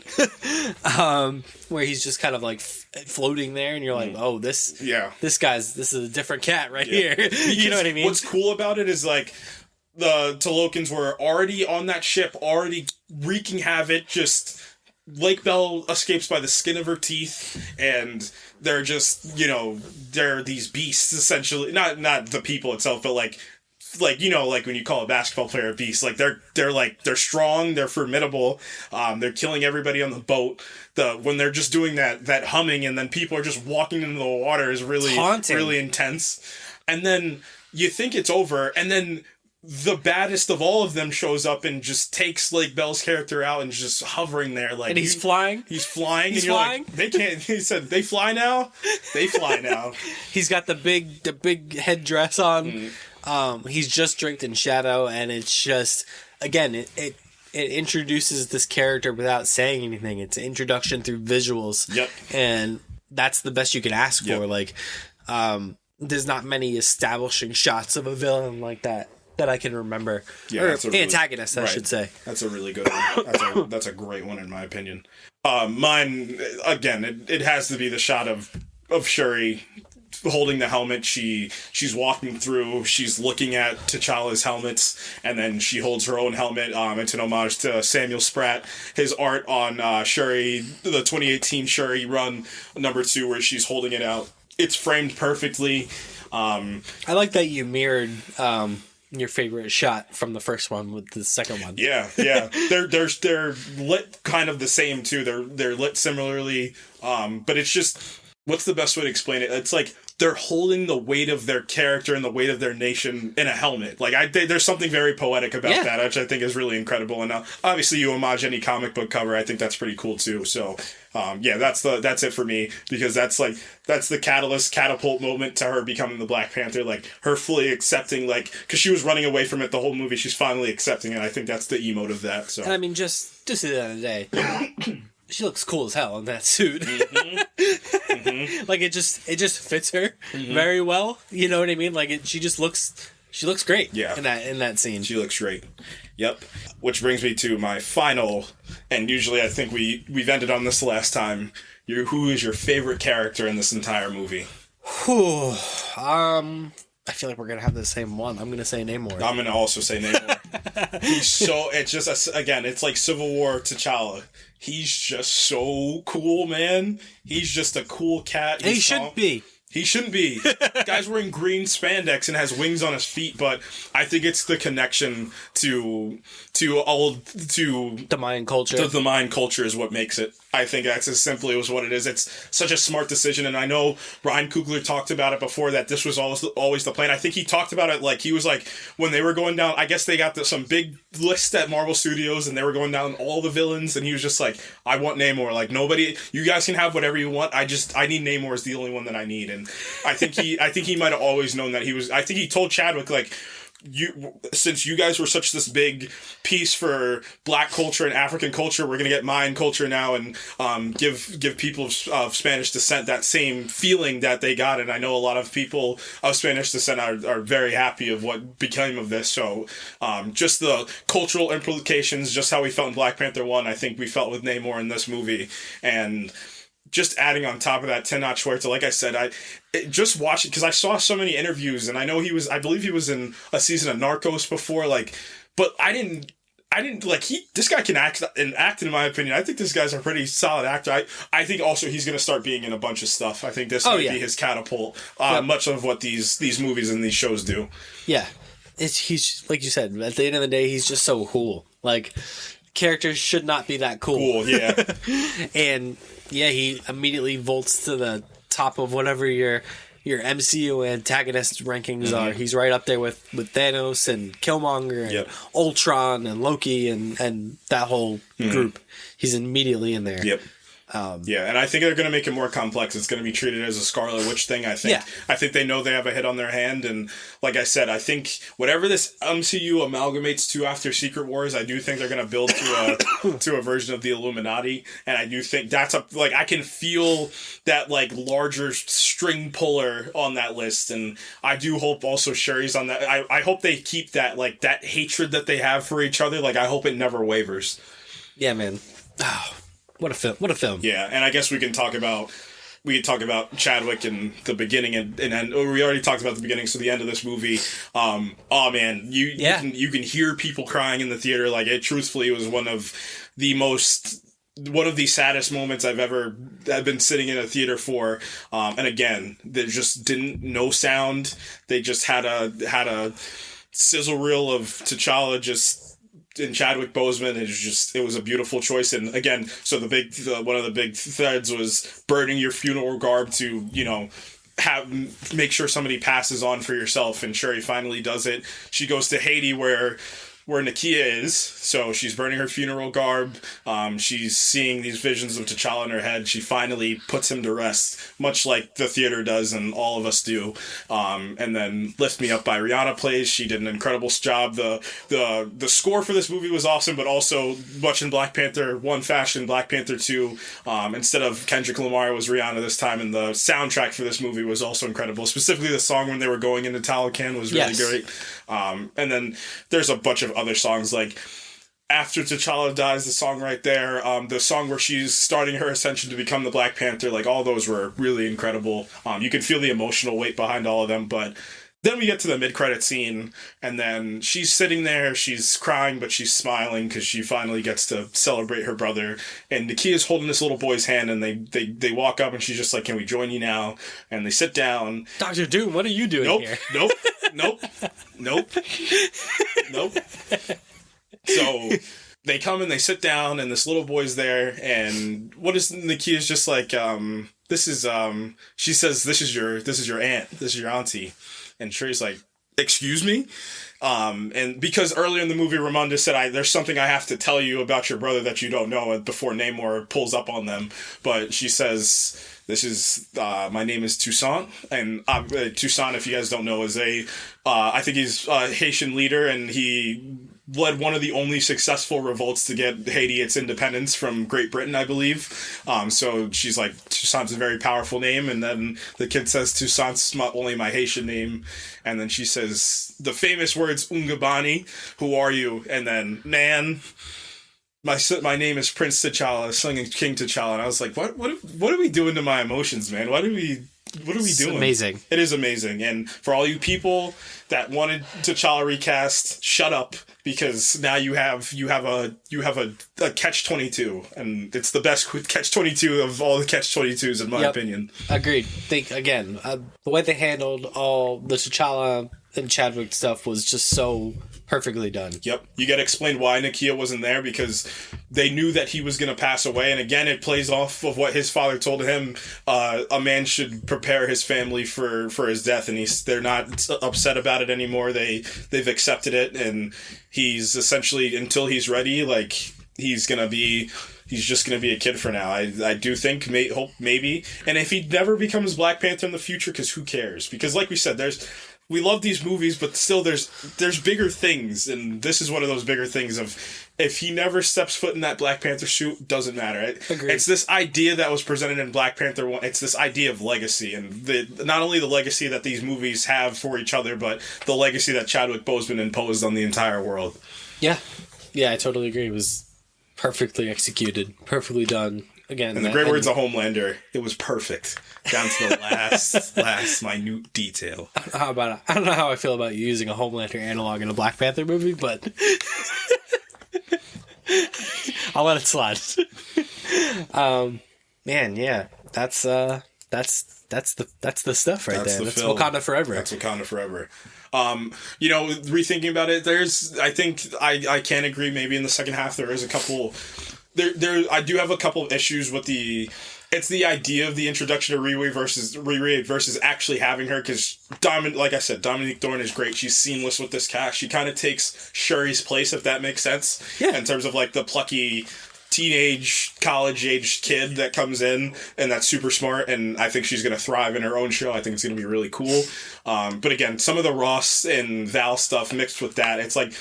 Where he's just kind of like floating there, and you're like, oh, this is a different cat right here. You know what I mean? What's cool about it is like the Talokans were already on that ship, already wreaking havoc. Just Lake Bell escapes by the skin of her teeth, and they're just, they're these beasts essentially. Not the people itself, but like when you call a basketball player a beast, like they're strong, they're formidable, they're killing everybody on the boat. When they're just doing that humming, and then people are just walking into the water is really really intense. And then you think it's over, and then the baddest of all of them shows up and just takes Lake Bell's character out and just hovering there, like, and he's flying. He's flying, and you're flying? Like, they can't. He said, "They fly now. They fly now." He's got the big headdress on. He's just draped in shadow, and it's just, again, it introduces this character without saying anything. It's an introduction through visuals. Yep. And that's the best you can ask for. Like, there's not many establishing shots of a villain like that I can remember. Yeah, or antagonist, I should say. That's a really good one. That's a great one in my opinion. Mine, again, it has to be the shot of Shuri holding the helmet. She's walking through, she's looking at T'Challa's helmets, and then she holds her own helmet. It's an homage to Samuel Spratt, his art on Shuri, the 2018 Shuri run #2, where she's holding it out. It's framed perfectly. I like that you mirrored your favorite shot from the first one with the second one. Yeah. They're lit kind of the same too. They're lit similarly. But it's just, what's the best way to explain it? It's like they're holding the weight of their character and the weight of their nation in a helmet. Like there's something very poetic about that, which I think is really incredible. And obviously you homage any comic book cover. I think that's pretty cool too. So that's it for me, because that's the catapult moment to her becoming the Black Panther. Like her fully accepting, like, because she was running away from it the whole movie. She's finally accepting it. I think that's the emote of that. So, and I mean, just at the end of the day, she looks cool as hell in that suit. Like it just fits her very well. You know what I mean? Like she looks great. Yeah. in that scene. She looks great. Yep. Which brings me to my final, and usually I think we've ended on this last time. Who is your favorite character in this entire movie? Whew. I feel like we're gonna have the same one. I'm gonna say Namor. I'm gonna also say Namor. It's just again, it's like Civil War T'Challa. He's just so cool, man. He's just a cool cat. He shouldn't be. He shouldn't be. Guy's wearing green spandex and has wings on his feet, but I think it's the connection to the Mayan culture. The Mayan culture is what makes it. I think that's as simply as what it is. It's such a smart decision, and I know Ryan Coogler talked about it before, that this was always the plan. I think he talked about it like he was like, when they were going down, I guess they got some big list at Marvel Studios, and they were going down all the villains, and he was just like, I want Namor. Like, nobody, you guys can have whatever you want. I need Namor is the only one that I need. And I think he might have always known that he was. I think he told Chadwick, like, since you guys were such this big piece for Black culture and African culture, we're gonna get Mayan culture now and give people of Spanish descent that same feeling that they got. And I know a lot of people of Spanish descent are very happy of what became of this. So just the cultural implications, just how we felt in Black Panther 1, I think we felt with Namor in this movie. And just adding on top of that, Tenoch Huerta, like I said, just watch it because I saw so many interviews, and I know I believe he was in a season of Narcos before, like, but I didn't like, this guy can act in my opinion. I think this guy's a pretty solid actor. I think also he's going to start being in a bunch of stuff. I think this might be his catapult, much of what these movies and these shows do. Yeah. He's, like you said, at the end of the day, he's just so cool. Like, characters should not be that cool. Cool, yeah. And yeah, he immediately vaults to the top of whatever your MCU antagonist rankings are. He's right up there with Thanos and Killmonger and Ultron and Loki and that whole group. He's immediately in there. Yep. And I think they're going to make it more complex. It's going to be treated as a Scarlet Witch thing, I think. Yeah. I think they know they have a hit on their hand, and like I said, I think whatever this MCU amalgamates to after Secret Wars, I do think they're going to build to a version of the Illuminati, and I do think that's I can feel that, like, larger string puller on that list, and I do hope also Sherry's on that. I hope they keep that, like, that hatred that they have for each other. Like, I hope it never wavers. Yeah, man. Oh. What a film. Yeah, and I guess we can talk about Chadwick in the beginning and we already talked about the beginning, so the end of this movie. Oh man, you can hear people crying in the theater. Like, it truthfully was one of the saddest moments I've been sitting in a theater for. And again, there just no sound. They just had a sizzle reel of T'Challa and Chadwick Boseman. It was a beautiful choice. And again, so one of the big threads was burning your funeral garb to, make sure somebody passes on for yourself. And Shuri finally does it. She goes to Haiti where Nakia is, so she's burning her funeral garb. She's seeing these visions of T'Challa in her head. She finally puts him to rest, much like the theater does and all of us do. And then Lift Me Up by Rihanna plays. She did an incredible job. The score for this movie was awesome, but also much in Black Panther 1 fashion, Black Panther 2, instead of Kendrick Lamar, it was Rihanna this time, and the soundtrack for this movie was also incredible. Specifically, the song when they were going into Talocan was really great. And then there's a bunch of other songs, like after T'Challa dies, the song right there, the song where she's starting her ascension to become the Black Panther, like, all those were really incredible. You can feel the emotional weight behind all of them, but then we get to the mid-credit scene, and then she's sitting there, she's crying, but she's smiling because she finally gets to celebrate her brother, and Nakia's holding this little boy's hand, and they walk up, and she's just like, can we join you now? And they sit down. Dr. Doom, what are you doing here? Nope. Nope. So they come and they sit down, and this little boy's there, and what is Nakia's just like, she says, this is your aunt, this is your auntie. And Shuri's like, excuse me? And because earlier in the movie, Ramonda said, there's something I have to tell you about your brother that you don't know, before Namor pulls up on them. But she says, my name is Toussaint. And Toussaint, if you guys don't know, is I think he's a Haitian leader, and he led one of the only successful revolts to get Haiti its independence from Great Britain, I believe. So she's like, Toussaint's a very powerful name. And then the kid says, Toussaint's only my Haitian name. And then she says the famous words, Ungabani, who are you? And then, man, my name is Prince T'Challa, slinging King T'Challa. And I was like, what are we doing to my emotions, man? What are we doing? Amazing. It is amazing. And for all you people that wanted T'Challa recast, shut up, because now you have a catch-22, and it's the best catch-22 of all the catch-22s in my opinion. Agreed. Think again, the way they handled all the T'Challa and Chadwick stuff was just so perfectly done. Yep. You get explained why Nakia wasn't there, because they knew that he was going to pass away. And again, it plays off of what his father told him. A man should prepare his family for his death, and they're not upset about it anymore. They've accepted it, and he's essentially, until he's ready, like, he's just going to be a kid for now. I do think, maybe. And if he never becomes Black Panther in the future, because who cares? Because like we said, we love these movies, but still there's bigger things, and this is one of those bigger things of, if he never steps foot in that Black Panther suit, doesn't matter. Agreed. It's this idea that was presented in Black Panther 1. It's this idea of legacy, and not only the legacy that these movies have for each other, but the legacy that Chadwick Boseman imposed on the entire world. Yeah, I totally agree. It was perfectly executed, perfectly done. Again, in the great words of Homelander, it was perfect, down to the last minute detail. I don't know how I feel about you using a Homelander analog in a Black Panther movie, but I'll let it slide. Man, yeah, that's the stuff right there. That's film. Wakanda forever. That's Wakanda forever. Rethinking about it, I think I can agree. Maybe in the second half there is a couple. I do have a couple of issues with it's the idea of the introduction of Riri versus actually having her, because like I said, Dominique Thorne is great. She's seamless with this cast. She kind of takes Shuri's place, if that makes sense. Yeah. In terms of like the plucky teenage, college-aged kid that comes in and that's super smart, and I think she's going to thrive in her own show. I think it's going to be really cool. But again, some of the Ross and Val stuff mixed with that, it's like,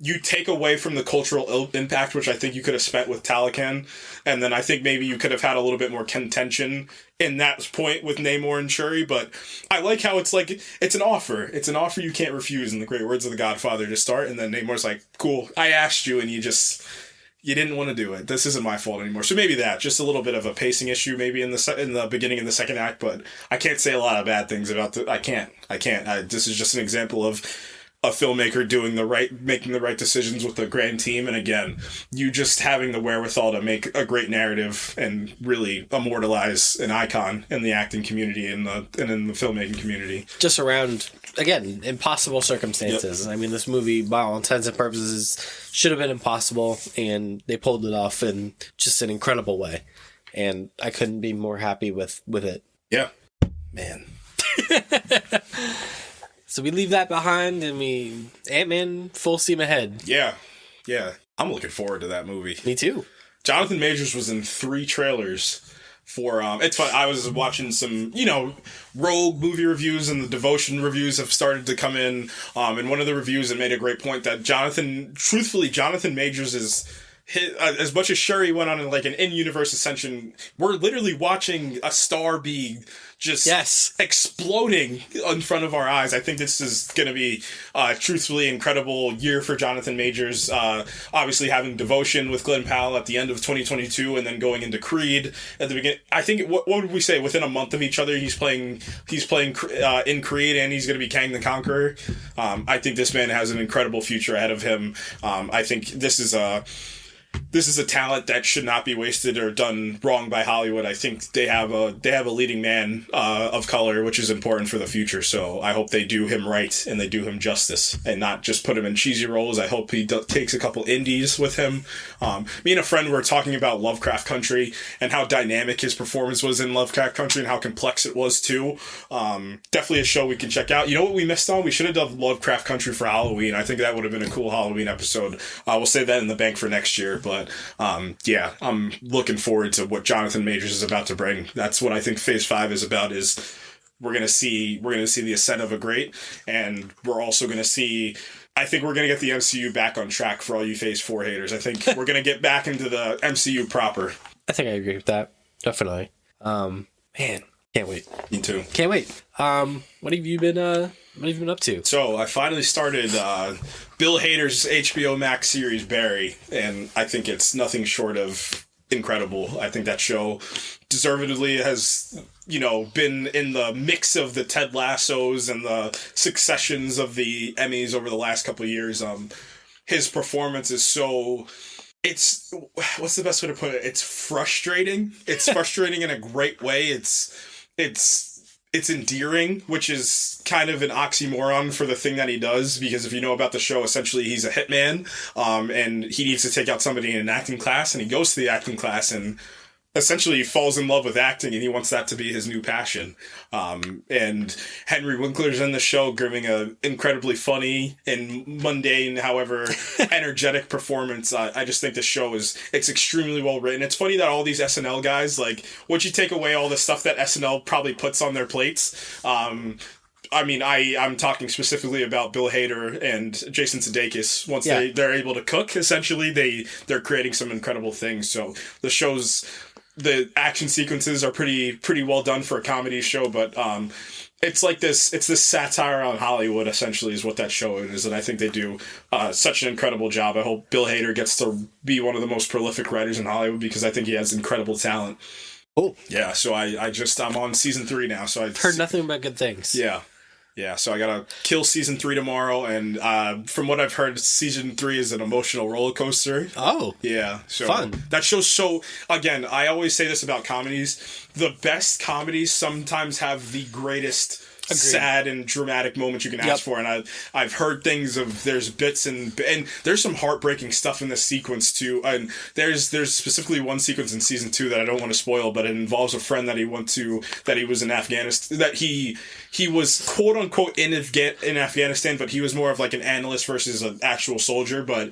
you take away from the cultural impact, which I think you could have spent with Talocan, and then I think maybe you could have had a little bit more contention in that point with Namor and Shuri, but I like how it's like, it's an offer. It's an offer you can't refuse, in the great words of the Godfather, to start, and then Namor's like, cool, I asked you, and you didn't want to do it. This isn't my fault anymore. So maybe just a little bit of a pacing issue maybe in the beginning of the second act, but I can't say a lot of bad things about I can't. This is just an example of a filmmaker making the right decisions with a grand team, and again, you just having the wherewithal to make a great narrative and really immortalize an icon in the acting community and in the filmmaking community. Just around, again, impossible circumstances. Yep. I mean, this movie, by all intents and purposes, should have been impossible, and they pulled it off in just an incredible way. And I couldn't be more happy with it. Yeah. Man. So we leave that behind, and Ant-Man, full steam ahead. Yeah. I'm looking forward to that movie. Me too. Jonathan Majors was in 3 trailers for, it's fun. I was watching some, Rogue movie reviews, and the Devotion reviews have started to come in. And one of the reviews that made a great point that Jonathan Majors is, as much as Shuri went on like an in-universe ascension, we're literally watching a star be just exploding in front of our eyes. I think this is going to be truthfully incredible year for Jonathan Majors. Obviously having Devotion with Glenn Powell at the end of 2022, and then going into Creed at the beginning. I think what would we say, within a month of each other, he's playing in Creed, and he's going to be Kang the Conqueror. I think this man has an incredible future ahead of him. I think this is this is a talent that should not be wasted or done wrong by Hollywood. I think they have a leading man of color, which is important for the future. So I hope they do him right and they do him justice and not just put him in cheesy roles. I hope he takes a couple indies with him. Me and a friend were talking about Lovecraft Country and how dynamic his performance was in Lovecraft Country and how complex it was too. Definitely a show we can check out. You know what we missed on? We should have done Lovecraft Country for Halloween. I think that would have been a cool Halloween episode. We'll save that in the bank for next year, but yeah, I'm looking forward to what Jonathan Majors is about to bring. That's what I think Phase 5 is about. Is we're gonna see the ascent of a great, and we're also gonna see. I think we're gonna get the MCU back on track for all you Phase 4 haters. I think we're gonna get back into the MCU proper. I think I agree with that. Definitely. Man, can't wait. Me too. Can't wait. What have you been up to? So I finally started Bill Hader's HBO Max series Barry, and I think it's nothing short of incredible. I think that show deservedly has, been in the mix of the Ted Lassos and the successions of the Emmys over the last couple of years. His performance is so... what's the best way to put it? It's frustrating. It's frustrating in a great way. It's endearing, which is kind of an oxymoron for the thing that he does, because if you know about the show, essentially he's a hitman, and he needs to take out somebody in an acting class, and he goes to the acting class and essentially he falls in love with acting, and he wants that to be his new passion. And Henry Winkler's in the show giving a incredibly funny and mundane, however energetic performance. I just think the show it's extremely well written. It's funny that all these SNL guys, like, once you take away all the stuff that SNL probably puts on their plates, I'm talking specifically about Bill Hader and Jason Sudeikis. Once they're able to cook, essentially, they're creating some incredible things. So the action sequences are pretty well done for a comedy show, but it's this satire on Hollywood, essentially, is what that show is, and I think they do such an incredible job. I hope Bill Hader gets to be one of the most prolific writers in Hollywood, because I think he has incredible talent. Oh yeah, so I'm on season 3 now, so I've heard nothing but good things. Yeah, so I gotta kill season 3 tomorrow, and from what I've heard, season 3 is an emotional roller coaster. Oh. Yeah, so fun. That show's so, again, I always say this about comedies, the best comedies sometimes have the greatest sad and dramatic moments you can ask for, and I've heard things of, there's bits and there's some heartbreaking stuff in this sequence too, and there's specifically one sequence in season 2 that I don't want to spoil, but it involves a friend that he was in Afghanistan, that he was quote unquote in Afghanistan, but he was more of like an analyst versus an actual soldier, but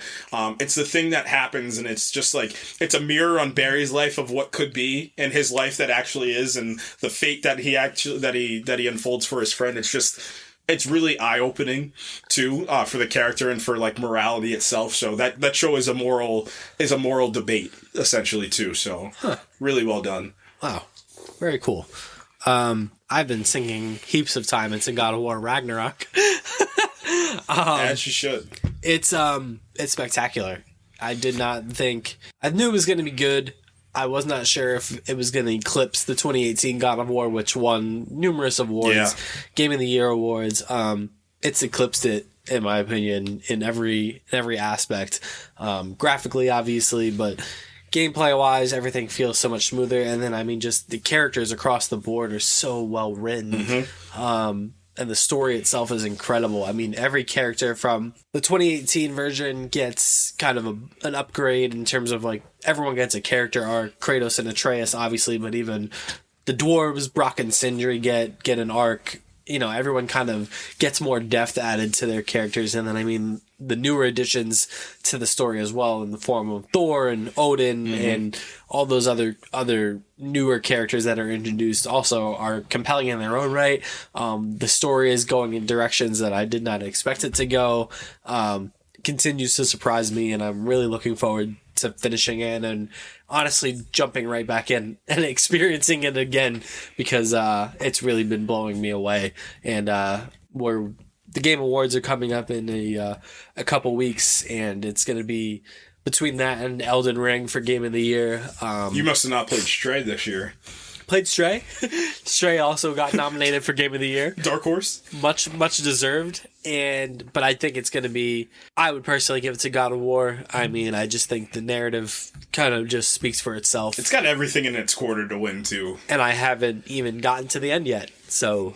it's the thing that happens, and it's just like, it's a mirror on Barry's life of what could be and his life that actually is, and the fate that he unfolds for his friend. It's really eye-opening too, for the character and for like morality itself. So that show is a moral debate essentially too. So really well done. Wow, very cool. I've been sinking heaps of time into God of War Ragnarok. As you should. It's spectacular. I knew it was going to be good. I was not sure if it was going to eclipse the 2018 God of War, which won numerous awards, Game of the Year awards. It's eclipsed it, in my opinion, in every aspect. Graphically, obviously, but gameplay-wise, everything feels so much smoother. And then, just the characters across the board are so well written. Mm-hmm. And the story itself is incredible. Every character from the 2018 version gets kind of an upgrade in terms of, like, everyone gets a character arc. Kratos and Atreus, obviously, but even the dwarves, Brock and Sindri get an arc. Everyone kind of gets more depth added to their characters. And then, the newer additions to the story as well, in the form of Thor and Odin, mm-hmm. and all those other newer characters that are introduced also are compelling in their own right. The story is going in directions that I did not expect it to go. Continues to surprise me, and I'm really looking forward to finishing it and honestly jumping right back in and experiencing it again, because it's really been blowing me away. And the Game Awards are coming up in a couple weeks, and it's going to be between that and Elden Ring for Game of the Year. You must have not played Stray this year. played Stray. Stray also got nominated for Game of the Year. Dark Horse. Much deserved. But I think it's going to be... I would personally give it to God of War. I mean, I just think the narrative kind of just speaks for itself. It's got everything in its quarter to win, too. And I haven't even gotten to the end yet. So,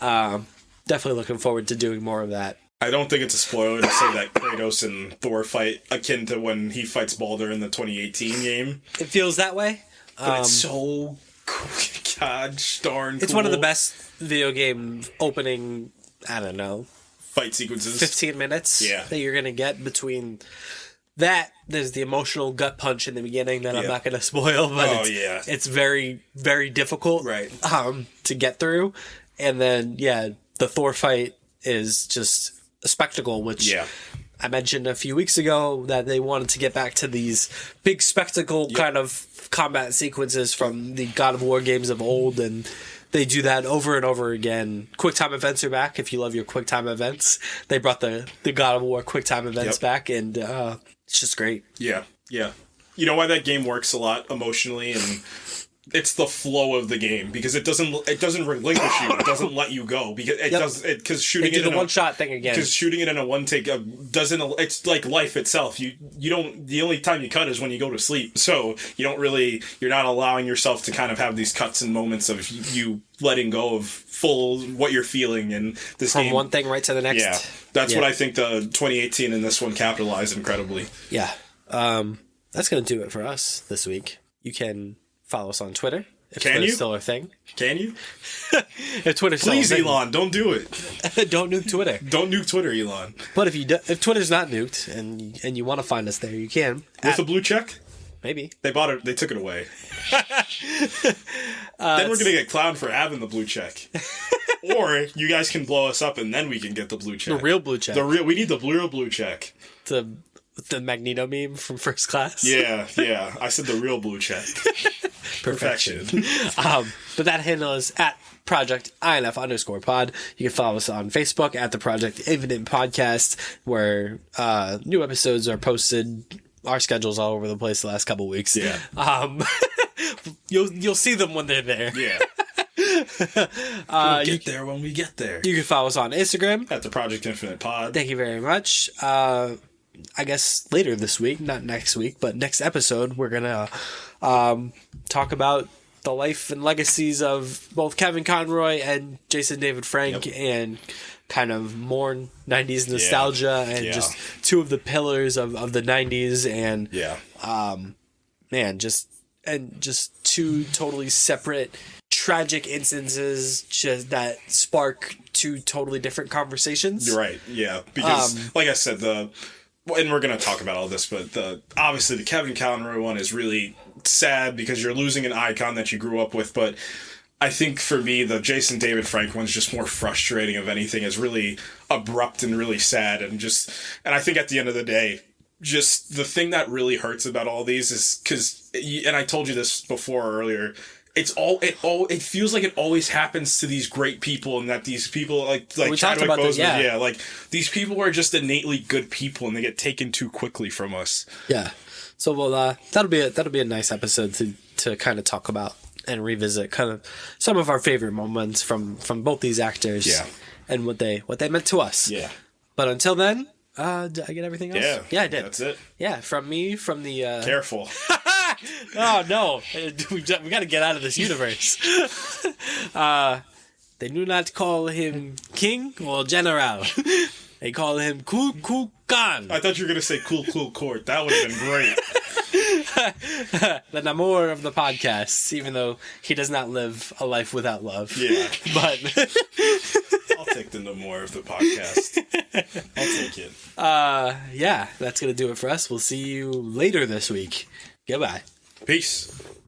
definitely looking forward to doing more of that. I don't think it's a spoiler to say that Kratos and Thor fight akin to when he fights Baldur in the 2018 game. It feels that way. But it's so gosh darn It's cool. one of the best video game opening, I don't know, fight sequences. 15 minutes that you're going to get between that. There's the emotional gut punch in the beginning that I'm not going to spoil, but it's very, very difficult to get through. And then, the Thor fight is just a spectacle, which I mentioned a few weeks ago that they wanted to get back to these big spectacle kind of combat sequences from the God of War games of old, and they do that over and over again. QuickTime events are back. If you love your QuickTime events, they brought the God of War QuickTime events back, and it's just great. Yeah. You know why that game works a lot emotionally, and it's the flow of the game, because it doesn't relinquish you. It doesn't let you go, because because shooting it in a one shot thing again. Because shooting it in a one take doesn't. It's like life itself. You don't. The only time you cut is when you go to sleep. So you're not allowing yourself to kind of have these cuts and moments of you letting go of full what you're feeling, and this from game, one thing right to the next. Yeah, that's what I think the 2018 and this one capitalized incredibly. Yeah, that's gonna do it for us this week. You can follow us on Twitter. If Can Twitter's you? Still a thing. Can you? If Twitter's Please, still a thing. Elon, don't do it. Don't nuke Twitter. Don't nuke Twitter, Elon. But if Twitter's not nuked and you want to find us there, you can. With a blue check? Maybe. They bought it. They took it away. Then we're gonna get clowned for having the blue check. Or you guys can blow us up and then we can get the blue check. The real blue check. We need the real blue check. The Magneto meme from First Class. Yeah. I said the real blue check. Perfection. But that handle is at Project INF_pod. You can follow us on Facebook at the Project Infinite Podcast, where new episodes are posted. Our schedule's all over the place the last couple weeks. Yeah. You'll see them when they're there. Yeah. We'll get there when we get there. You can follow us on Instagram at the Project Infinite Pod. Thank you very much. I guess later this week, not next week, but next episode, we're gonna talk about the life and legacies of both Kevin Conroy and Jason David Frank, and kind of mourn 90s nostalgia and just two of the pillars of the 90s, and just two totally separate tragic instances just that spark two totally different conversations. You're right. Yeah, because like I said, and we're going to talk about all this, but obviously the Kevin Conroy one is really sad because you're losing an icon that you grew up with. But I think for me, the Jason David Frank one's just more frustrating of anything. Is really abrupt and really sad, and I think at the end of the day, just the thing that really hurts about all these is because, and I told you this before earlier, it feels like it always happens to these great people, and that these people like Chadwick Boseman, like these people are just innately good people, and they get taken too quickly from us. Yeah. So that'll be a nice episode to kind of talk about and revisit kind of some of our favorite moments from both these actors, and what they meant to us. Yeah. But until then, did I get everything else? Yeah, I did. That's it. Yeah, from the careful. Oh no, we got to get out of this universe. They do not call him king or general. They call him Cool Khan. I thought you were going to say Cool Court. That would have been great. The Namor of the podcast, even though he does not live a life without love. Yeah. But I'll take the Namor of the podcast. I'll take it. Yeah, that's going to do it for us. We'll see you later this week. Goodbye. Peace.